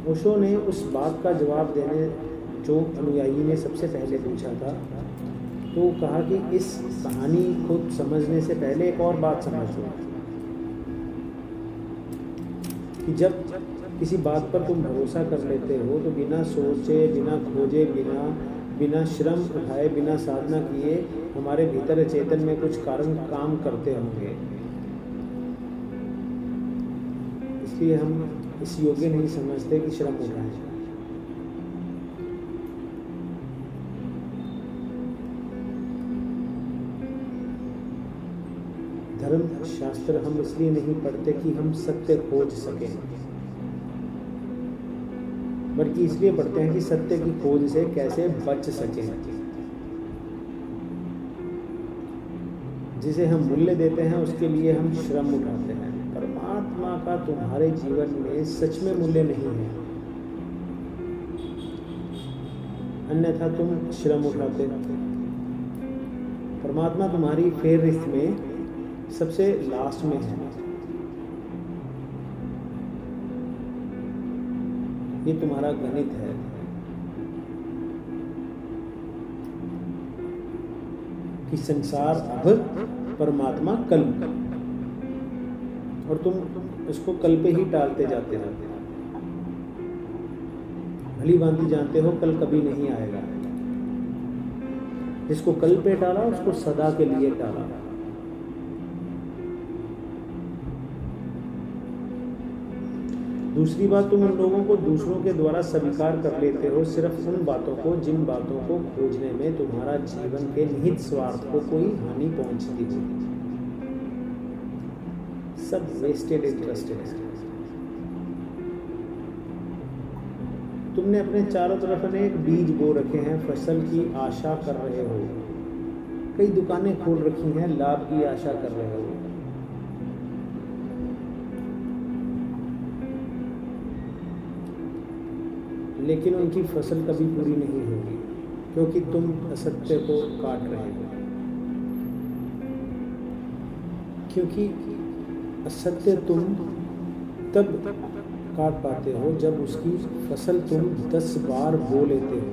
ओशो ने उस बात का जवाब देने जो अनुयायी ने सबसे पहले पूछा था, तो कहा कि इस कहानी को समझने से पहले एक और बात समझ लो कि जब किसी बात पर तुम भरोसा कर लेते हो तो बिना सोचे, बिना खोजे, बिना श्रम उठाए, बिना साधना किए हमारे भीतर चेतन में कुछ कारण काम करते होंगे। इसलिए हम इस योग्य नहीं समझते कि श्रम उठाएं। धर्म शास्त्र हम इसलिए नहीं पढ़ते कि हम सत्य खोज सकें, बल्कि इसलिए पढ़ते हैं कि सत्य की खोज से कैसे बच सकें। जिसे हम मूल्य देते हैं उसके लिए हम श्रम उठाते हैं। परमात्मा का तुम्हारे जीवन में सच में मूल्य नहीं है, अन्यथा तुम श्रम उठाते। परमात्मा तुम्हारी फेहरिस्त में सबसे लास्ट में है। ये तुम्हारा गणित है। कि संसार अब, परमात्मा कल, और तुम इसको कल पे ही टालते जाते हो। भली भांति जानते हो कल कभी नहीं आएगा। जिसको कल पे टाला उसको सदा के लिए टाला। दूसरी बात, तुम उन लोगों को दूसरों के द्वारा स्वीकार कर लेते हो सिर्फ उन बातों को जिन बातों को खोजने में तुम्हारा जीवन के निहित स्वार्थ को कोई हानि पहुंचती हो। सब वेस्टेड इंटरेस्टेड है। तुमने अपने चारों तरफ अनेक बीज बो रखे हैं, फसल की आशा कर रहे हो। कई दुकानें खोल रखी हैं, लाभ की आशा कर रहे हो। लेकिन उनकी फसल कभी पूरी नहीं होगी, क्योंकि तुम असत्य को काट रहे हो। क्योंकि असत्य तुम तब काट पाते हो जब उसकी फसल तुम 10 बार बो लेते हो।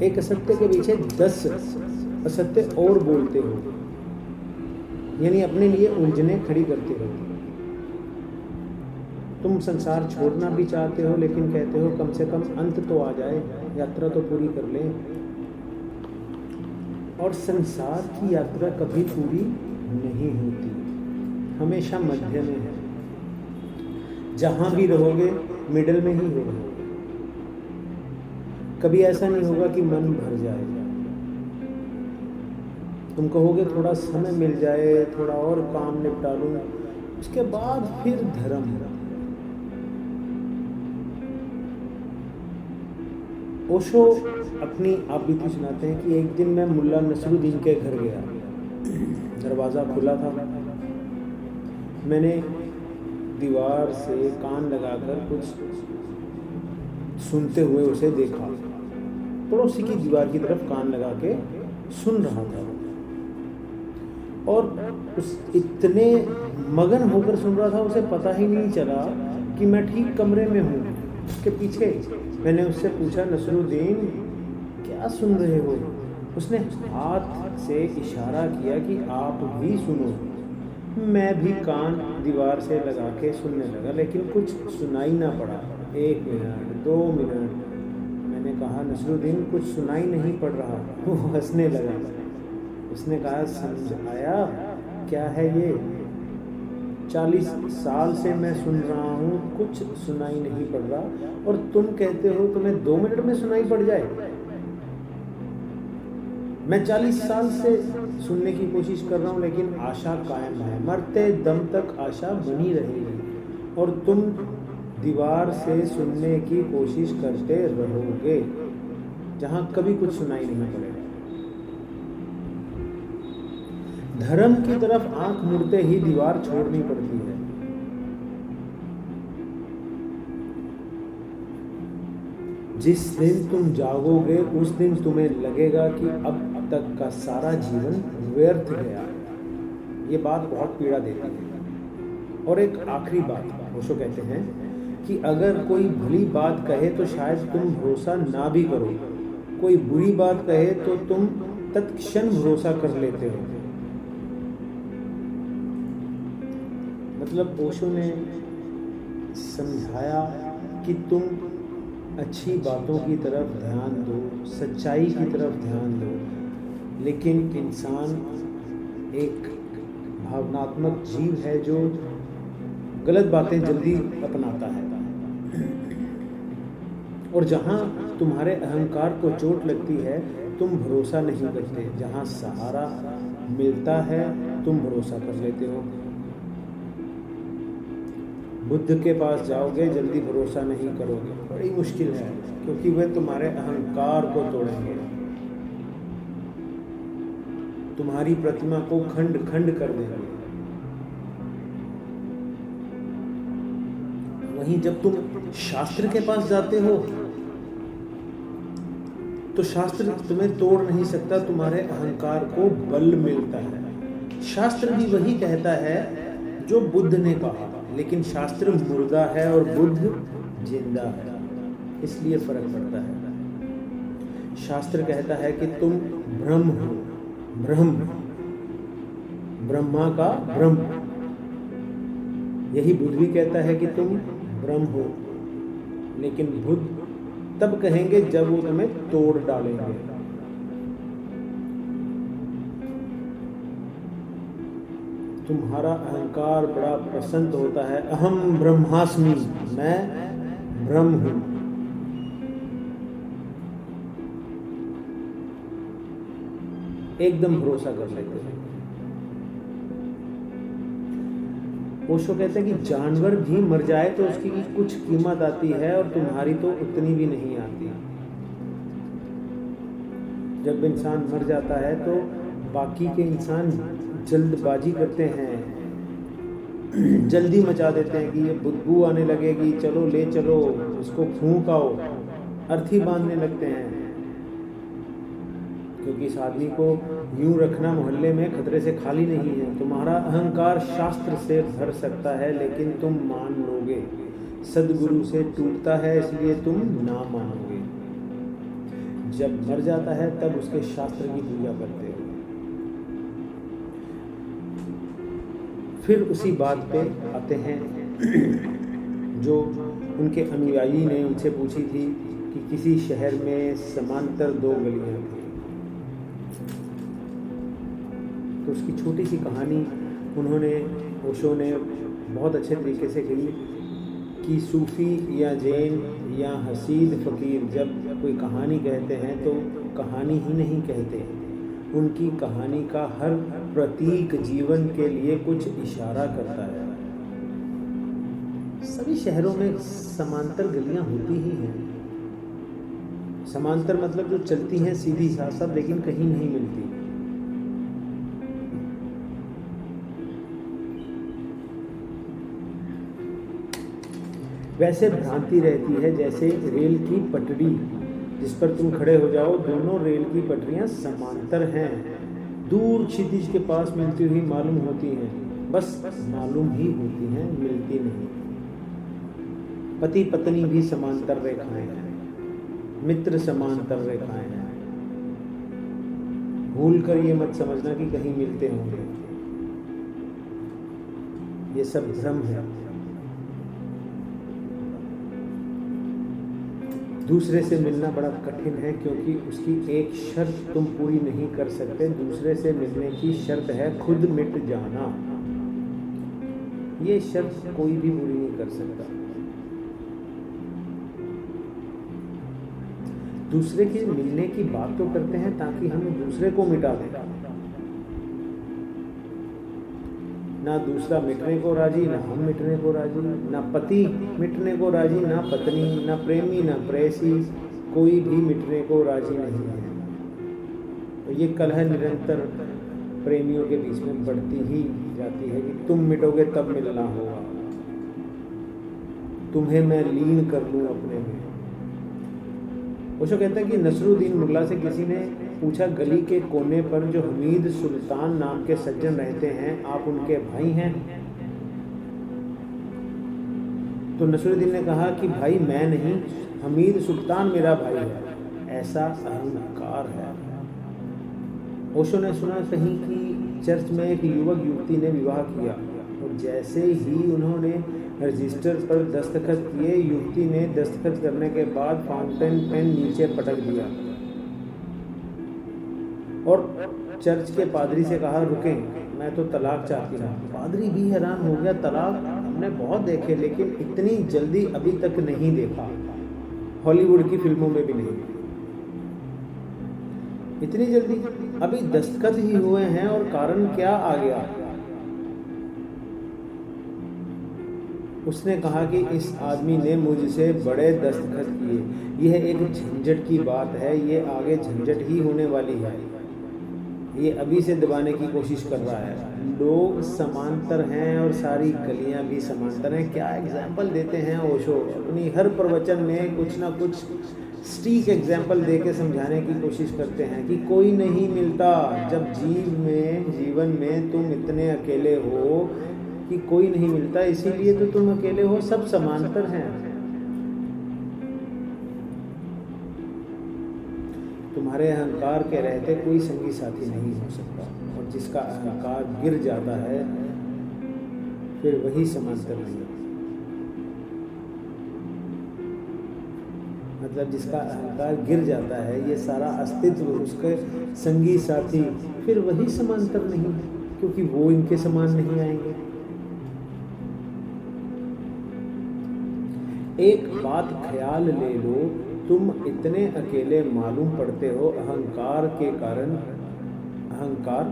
एक असत्य के पीछे 10 असत्य और बोलते हो, यानी अपने लिए उलझने खड़ी करते हो। तुम संसार छोड़ना भी चाहते हो, लेकिन कहते हो कम से कम अंत तो आ जाए, यात्रा तो पूरी कर लें। और संसार की यात्रा कभी पूरी नहीं होती, हमेशा मध्य में है। जहां भी रहोगे मिडिल में ही रहोगे। कभी ऐसा नहीं होगा कि मन भर जाएगा। तुम कहोगे थोड़ा समय मिल जाए, थोड़ा और काम निपटा लूं, उसके बाद फिर धर्म। ओशो अपनी आप बीती सुनाते हैं कि एक दिन मैं मुल्ला नसरुद्दीन के घर गया। दरवाज़ा खुला था। मैंने दीवार से कान लगाकर कुछ सुनते हुए उसे देखा। पड़ोसी की दीवार की तरफ कान लगा के सुन रहा था, और उस इतने मगन होकर सुन रहा था उसे पता ही नहीं चला कि मैं ठीक कमरे में हूँ, उसके पीछे। मैंने उससे पूछा, नसरुद्दीन क्या सुन रहे हो? उसने हाथ से इशारा किया कि आप भी सुनो। मैं भी कान दीवार से लगा के सुनने लगा, लेकिन कुछ सुनाई ना पड़ा। 1 मिनट, 2 मिनट। मैंने कहा, नसरुद्दीन कुछ सुनाई नहीं पड़ रहा। वो हंसने लगा। उसने कहा, समझ आया क्या है ये? 40 साल से मैं सुन रहा हूँ, कुछ सुनाई नहीं पड़ रहा, और तुम कहते हो तुम्हें 2 मिनट में सुनाई पड़ जाए। मैं 40 साल से सुनने की कोशिश कर रहा हूँ, लेकिन आशा कायम है। मरते दम तक आशा बनी रहेगी। और तुम दीवार से सुनने की कोशिश करते रहोगे जहां कभी कुछ सुनाई नहीं पड़ेगा। धर्म की तरफ आंख मुड़ते ही दीवार छोड़नी पड़ती है। जिस दिन तुम जागोगे उस दिन तुम्हें लगेगा कि अब तक का सारा जीवन व्यर्थ गया। ये बात बहुत पीड़ा देती है। और एक आखिरी बात ओशो कहते हैं कि अगर कोई भली बात कहे तो शायद तुम भरोसा ना भी करो, कोई बुरी बात कहे तो तुम तत्क्षण भरोसा कर लेते हो। मतलब ओशो ने समझाया कि तुम अच्छी बातों की तरफ ध्यान दो, सच्चाई की तरफ ध्यान दो, लेकिन इंसान एक भावनात्मक जीव है जो गलत बातें जल्दी अपनाता है। और जहाँ तुम्हारे अहंकार को चोट लगती है तुम भरोसा नहीं करते, जहाँ सहारा मिलता है तुम भरोसा कर लेते हो। बुद्ध के पास जाओगे जल्दी भरोसा नहीं करोगे, बड़ी मुश्किल है, क्योंकि वे तुम्हारे अहंकार को तोड़ेंगे, तुम्हारी प्रतिमा को खंड खंड कर देंगे। वहीं जब तुम शास्त्र के पास जाते हो तो शास्त्र तुम्हें तोड़ नहीं सकता, तुम्हारे अहंकार को बल मिलता है। शास्त्र भी वही कहता है जो बुद्ध ने कहा, लेकिन शास्त्र मुर्दा है और बुद्ध जिंदा है, इसलिए फर्क पड़ता है। शास्त्र कहता है कि तुम ब्रह्म हो, ब्रह्म, ब्रह्मा का ब्रह्म। यही बुद्ध भी कहता है कि तुम ब्रह्म हो, लेकिन बुद्ध तब कहेंगे जब वो तुम्हें तोड़ डालेंगे। तुम्हारा अहंकार बड़ा प्रसन्न होता है, अहम ब्रह्मास्मि, मैं ब्रह्म हूं। एकदम भरोसा कर लेते हैं। ओशो कहते हैं कि जानवर भी मर जाए तो उसकी कुछ कीमत आती है और तुम्हारी तो उतनी भी नहीं आती। जब इंसान मर जाता है तो बाकी के इंसान जल्दबाजी करते हैं, जल्दी मचा देते हैं कि ये बदबू आने लगेगी, चलो ले चलो, इसको फूंक आओ, अर्थी बांधने लगते हैं, क्योंकि इस आदमी को यूं रखना मोहल्ले में खतरे से खाली नहीं है। तुम्हारा अहंकार शास्त्र से भर सकता है, लेकिन तुम मान लोगे। सदगुरु से टूटता है, इसलिए तुम ना मानोगे। जब मर जाता है तब उसके शास्त्र की पूजा करते हो। फिर उसी बात पे आते हैं जो उनके अनुयायी ने उनसे पूछी थी कि किसी शहर में समांतर 2 गलियां थी। तो उसकी छोटी सी कहानी उन्होंने, ओशो ने बहुत अच्छे तरीके से कही कि सूफ़ी या जैन या हसीद फ़कीर जब कोई कहानी कहते हैं तो कहानी ही नहीं कहते, उनकी कहानी का हर प्रतीक जीवन के लिए कुछ इशारा करता है। सभी शहरों में समांतर गलियां होती ही हैं। समांतर मतलब जो चलती हैं सीधी साथ साथ, लेकिन कहीं नहीं मिलती। वैसे भ्रांति रहती है जैसे रेल की पटरी जिस पर तुम खड़े हो जाओ, दोनों रेल की पटरियां समांतर हैं, दूर क्षितिज के पास मिलती हुई मालूम होती हैं, बस मालूम ही होती हैं, मिलती नहीं। पति पत्नी भी समांतर रेखाएं हैं, मित्र समांतर रेखाएं हैं। भूल कर ये मत समझना कि कहीं मिलते होंगे, ये सब भ्रम है। दूसरे से मिलना बड़ा कठिन है क्योंकि उसकी एक शर्त तुम पूरी नहीं कर सकते। दूसरे से मिलने की शर्त है खुद मिट जाना। ये शर्त कोई भी पूरी नहीं कर सकता। दूसरे के मिलने की बात तो करते हैं ताकि हम दूसरे को मिटा दें, ना दूसरा मिटने को राजी, ना हम मिटने को राजी, ना पति मिटने को राजी, ना पत्नी, ना प्रेमी, ना प्रेयसी, कोई भी मिटने को राजी नहीं है। तो ये कलह निरंतर प्रेमियों के बीच में बढ़ती ही जाती है कि तुम मिटोगे तब मिलना होगा, तुम्हें मैं लीन कर लूँ अपने में। ओशो कहता है कि नसरुद्दीन मुल्ला से किसी ने पूछा, गली के कोने पर जो हमीद सुल्तान नाम के सज्जन रहते हैं, आप उनके भाई हैं? तो नसरुद्दीन ने कहा कि भाई मैं नहीं, हमीद सुल्तान मेरा भाई है। ऐसा अहंकार है। ओशो ने सुना कहीं कि चर्च में एक युवक युवती ने विवाह किया और जैसे ही उन्होंने रजिस्टर पर दस्तखत किए, युवती ने दस्तखत करने के बाद फाउंटेन पेन नीचे पटक दिया और चर्च के पादरी से कहा, रुकें, मैं तो तलाक चाहती हूँ। पादरी भी हैरान हो गया, तलाक हमने बहुत देखे लेकिन इतनी जल्दी अभी तक नहीं देखा, हॉलीवुड की फिल्मों में भी नहीं। इतनी जल्दी अभी दस्तखत ही हुए हैं और कारण क्या आ गया? उसने कहा कि इस आदमी ने मुझसे बड़े दस्तखत किए, यह एक झंझट की बात है, ये आगे झंझट ही होने वाली है, ये अभी से दबाने की कोशिश कर रहा है। लोग समांतर हैं और सारी गलियां भी समांतर हैं। क्या एग्जाम्पल देते हैं ओशो, अपनी हर प्रवचन में कुछ ना कुछ स्टीक एग्जाम्पल दे के समझाने की कोशिश करते हैं कि कोई नहीं मिलता। जब जीवन में तुम इतने अकेले हो कि कोई नहीं मिलता, इसीलिए तो तुम अकेले हो, सब समांतर हैं। तुम्हारे अहंकार के रहते कोई संगी साथी नहीं हो सकता, और जिसका अहंकार गिर जाता है फिर वही समांतर नहीं। मतलब जिसका अहंकार गिर जाता है, ये सारा अस्तित्व उसके संगी साथी, फिर वही समांतर नहीं, क्योंकि वो इनके समान नहीं आएंगे। एक बात ख्याल ले लो, तुम इतने अकेले मालूम पड़ते हो अहंकार के कारण। अहंकार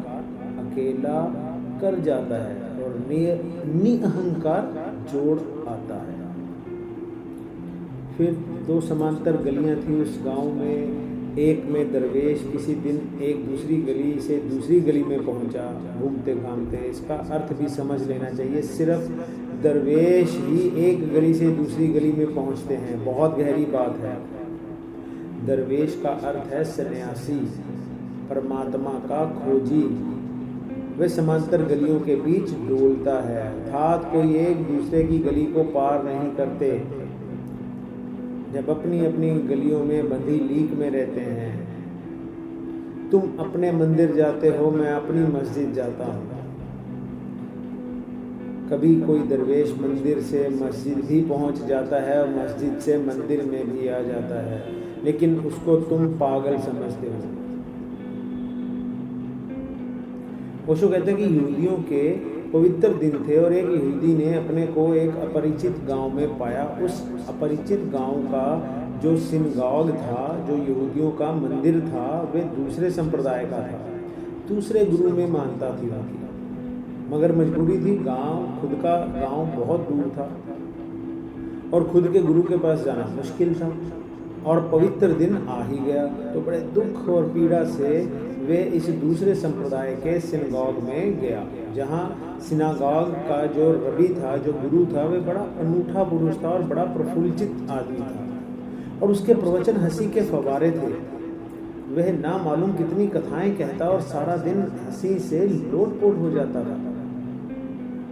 अकेला कर जाता है और निअहंकार जोड़ आता है। फिर दो समांतर गलियां थी उस गांव में। एक में दरवेश किसी दिन एक दूसरी गली से दूसरी गली में पहुंचा घूमते घामते। इसका अर्थ भी समझ लेना चाहिए, सिर्फ दरवेश ही एक गली से दूसरी गली में पहुंचते हैं, बहुत गहरी बात है। दरवेश का अर्थ है सन्यासी, परमात्मा का खोजी। वे समांतर गलियों के बीच डोलता है, अर्थात कोई एक दूसरे की गली को पार नहीं करते। जब अपनी अपनी गलियों में बंधी लीक में रहते हैं, तुम अपने मंदिर जाते हो, मैं अपनी मस्जिद जाता हूँ। कभी कोई दरवेश मंदिर से मस्जिद भी पहुँच जाता है और मस्जिद से मंदिर में भी आ जाता है, लेकिन उसको तुम पागल समझते हो। ओशो कहते हैं कि यहूदियों के पवित्र दिन थे और एक यहूदी ने अपने को एक अपरिचित गांव में पाया। उस अपरिचित गांव का जो सिनगॉग था, जो यहूदियों का मंदिर था, वे दूसरे संप्रदाय का था, दूसरे गुरु में मानता थी उनकी, मगर मजबूरी थी। खुद का गांव बहुत दूर था और खुद के गुरु के पास जाना मुश्किल था, और पवित्र दिन आ ही गया। तो बड़े दुख और पीड़ा से वे इस दूसरे संप्रदाय के सिनागॉग में गया, जहाँ सिनागॉग का जो रबी था, जो गुरु था, वे बड़ा अनूठा पुरुष था और बड़ा प्रफुल्लित आदमी था, और उसके प्रवचन हंसी के फव्वारे थे। वह ना मालूम कितनी कथाएं कहता और सारा दिन हंसी से लोटपोट हो जाता था,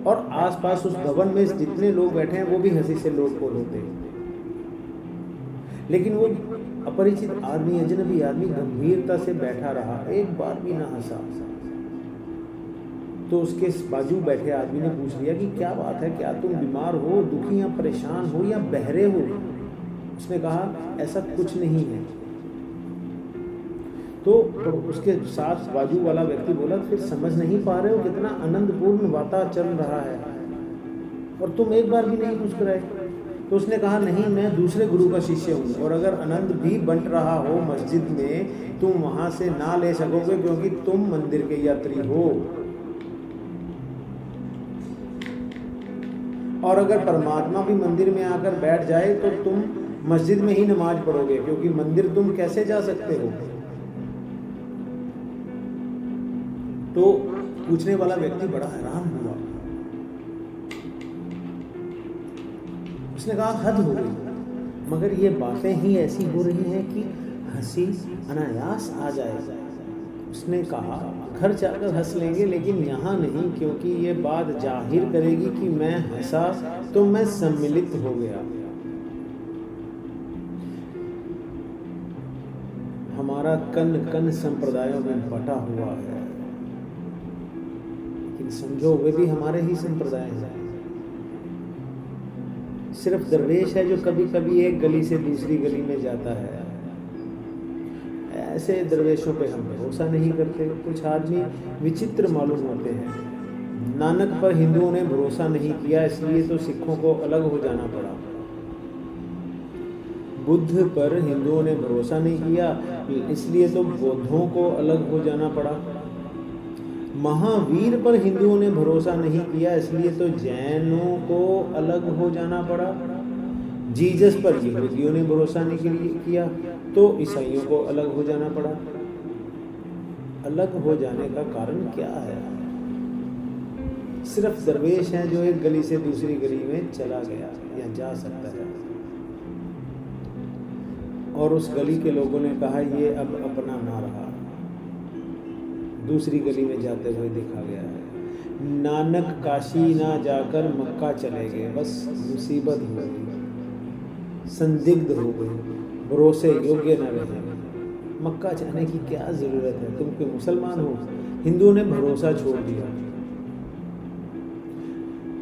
और आसपास उस भवन में जितने लोग बैठे हैं वो भी हंसी से लोटपोट होते हैं। लेकिन वो अपरिचित आदमी, अजनबी आदमी गंभीरता से बैठा रहा, एक बार भी ना हंसा। तो उसके बाजू बैठे आदमी ने पूछ लिया कि क्या बात है, क्या तुम बीमार हो, दुखी या परेशान हो या बहरे हो? उसने कहा ऐसा कुछ नहीं है। तो उसके साथ बाजू वाला व्यक्ति बोला, फिर समझ नहीं पा रहे हो कितना आनंदपूर्ण वातावरण चल रहा है और तुम एक बार भी नहीं मुस्कुराए? तो उसने कहा नहीं, मैं दूसरे गुरु का शिष्य हूँ, और अगर आनंद भी बंट रहा हो मस्जिद में, तुम वहाँ से ना ले सकोगे क्योंकि तुम मंदिर के यात्री हो। और अगर परमात्मा भी मंदिर में आकर बैठ जाए तो तुम मस्जिद में ही नमाज पढ़ोगे, क्योंकि मंदिर तुम कैसे जा सकते हो। तो पूछने वाला व्यक्ति बड़ा हैरान हुआ। उसने कहा हद हो गई, मगर ये बातें ही ऐसी हो रही हैं कि हंसी अनायास आ जाएगा। उसने कहा घर जाकर हंस लेंगे, लेकिन यहाँ नहीं, क्योंकि ये बात जाहिर करेगी कि मैं हंसा तो मैं सम्मिलित हो गया। हमारा कन कन संप्रदायों में बटा हुआ है, लेकिन समझो वे भी हमारे ही संप्रदाय हैं। सिर्फ दरवेश है जो कभी कभी एक गली से दूसरी गली में जाता है। ऐसे दरवेशों पे हम भरोसा नहीं करते। कुछ आदमी विचित्र मालूम होते हैं। नानक पर हिंदुओं ने भरोसा नहीं किया, इसलिए तो सिखों को अलग हो जाना पड़ा। बुद्ध पर हिंदुओं ने भरोसा नहीं किया, इसलिए तो बौद्धों को अलग हो जाना पड़ा। महावीर पर हिंदुओं ने भरोसा नहीं किया, इसलिए तो जैनों को अलग हो जाना पड़ा। जीसस पर यहूदियों ने भरोसा नहीं किया, तो ईसाइयों को अलग हो जाना पड़ा। अलग हो जाने का कारण क्या है? सिर्फ दरवेश हैं जो एक गली से दूसरी गली में चला गया या जा सकता है, और उस गली के लोगों ने कहा ये अब अपना ना रहा, दूसरी गली में जाते हुए देखा गया है। नानक काशी ना जाकर मक्का चले गए, बस मुसीबत हो गई, संदिग्ध हो गई, भरोसे योग्य न रहे। मक्का जाने की क्या ज़रूरत है, तुम कोई मुसलमान हो। हिंदुओं ने भरोसा छोड़ दिया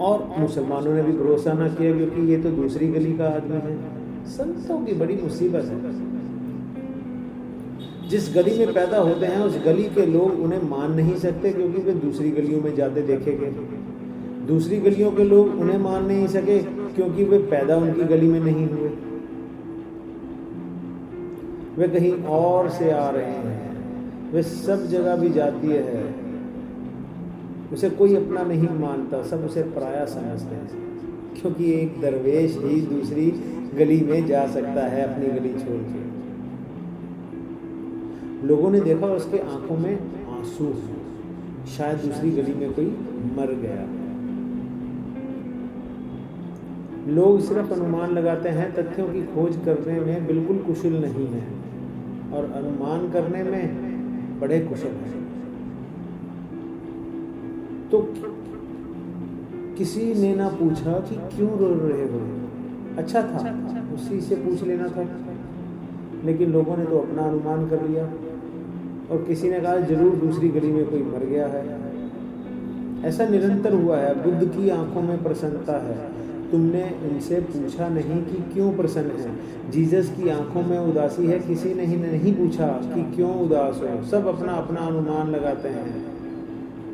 और मुसलमानों ने भी भरोसा ना किया, क्योंकि ये तो दूसरी गली का आदमी है। संतों की बड़ी मुसीबत है। जिस गली में पैदा होते हैं उस गली के लोग उन्हें मान नहीं सकते, क्योंकि वे दूसरी गलियों में जाते देखे गए। दूसरी गलियों के लोग उन्हें मान नहीं सके, क्योंकि वे पैदा उनकी गली में नहीं हुए, वे कहीं और से आ रहे हैं। वे सब जगह भी जाती है, उसे कोई अपना नहीं मानता, सब उसे पराया समझते हैं, क्योंकि एक दरवेश ही दूसरी गली में जा सकता है अपनी गली छोड़ के। लोगों ने देखा उसके आंखों में आंसू, शायद दूसरी गली में कोई मर गया। लोग सिर्फ अनुमान लगाते हैं, तथ्यों की खोज करने में बिल्कुल कुशल नहीं है, और अनुमान करने में बड़े कुशल हैं। तो किसी ने ना पूछा कि क्यों रो रहे हो, अच्छा था उसी से पूछ लेना था, लेकिन लोगों ने तो अपना अनुमान कर लिया। और किसी ने कहा जरूर दूसरी गली में कोई मर गया है। ऐसा निरंतर हुआ है। बुद्ध की आंखों में प्रसन्नता है, तुमने उनसे पूछा नहीं कि क्यों प्रसन्न है। जीसस की आंखों में उदासी है, किसी ने ही नहीं पूछा कि क्यों उदास हो। सब अपना अपना अनुमान लगाते हैं।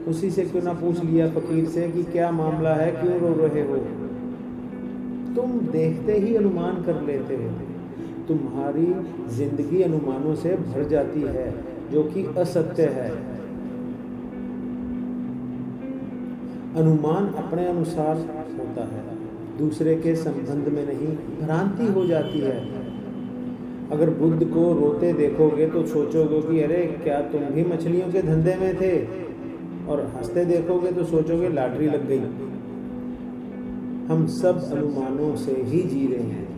उसी से क्यों ना पूछ लिया फकीर से कि क्या मामला है, क्यों रो रहे हो। तुम देखते ही अनुमान कर लेते हो। तुम्हारी जिंदगी अनुमानों से भर जाती है, जो कि असत्य है। अनुमान अपने अनुसार होता है, दूसरे के संबंध में नहीं। भ्रांति हो जाती है। अगर बुद्ध को रोते देखोगे तो सोचोगे कि अरे क्या तुम भी मछलियों के धंधे में थे, और हंसते देखोगे तो सोचोगे लॉटरी लग गई। हम सब अनुमानों से ही जी रहे हैं।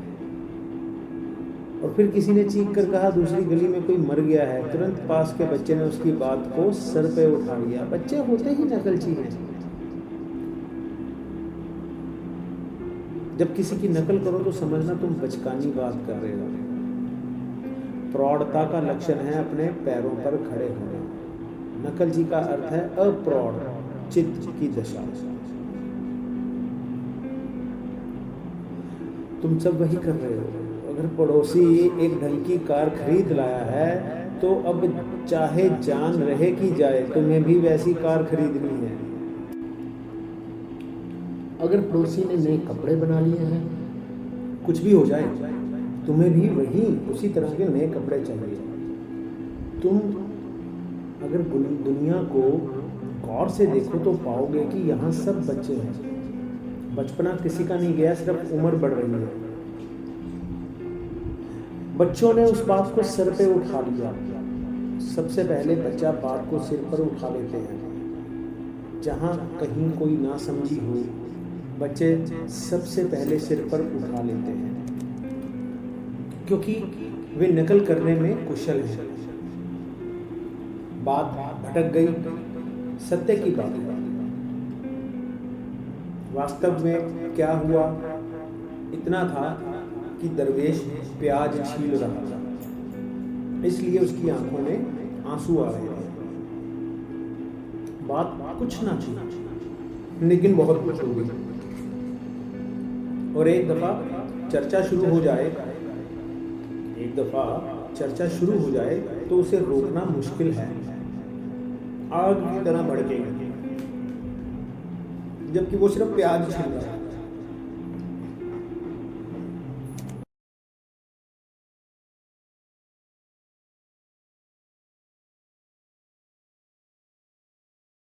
और फिर किसी ने चीख कर कहा दूसरी गली में कोई मर गया है, तुरंत पास के बच्चे ने उसकी बात को सर पे उठा लिया। बच्चे होते ही नकलची हैं। जब किसी की नकल करो तो समझना तुम बचकानी बात कर रहे हो। प्रौढ़ता का लक्षण है अपने पैरों पर खड़े होना। नकलची का अर्थ है अप्रौढ़ चित्त की दशा। तुम सब वही कर रहे हो। अगर पड़ोसी एक ढंग की कार खरीद लाया है तो अब चाहे जान रहे कि जाए तुम्हें भी वैसी कार खरीदनी है। अगर पड़ोसी ने नए कपड़े बना लिए हैं, कुछ भी हो जाए तुम्हें भी वही उसी तरह के नए कपड़े चाहिए। तुम अगर दुनिया को गौर से देखो तो पाओगे कि यहाँ सब बच्चे हैं। बचपना किसी का नहीं गया, सिर्फ उम्र बढ़ रही है। बच्चों ने उस बात को सिर पे उठा लिया। सबसे पहले बच्चा बात को सिर पर उठा लेते हैं। जहाँ कहीं कोई ना समझी हो, बच्चे सबसे पहले सिर पर उठा लेते हैं, क्योंकि वे नकल करने में कुशल हैं। बात भटक गई, सत्य की बात है। वास्तव में क्या हुआ? इतना था कि दरवेश प्याज छील रहा था, इसलिए उसकी आंखों में आंसू आ रहे थे। बात कुछ ना थी, लेकिन बहुत कुछ हो गई। और एक दफा चर्चा शुरू हो जाए तो उसे रोकना मुश्किल है। आग की तरह भड़केगा, जबकि वो सिर्फ प्याज छील रहा है।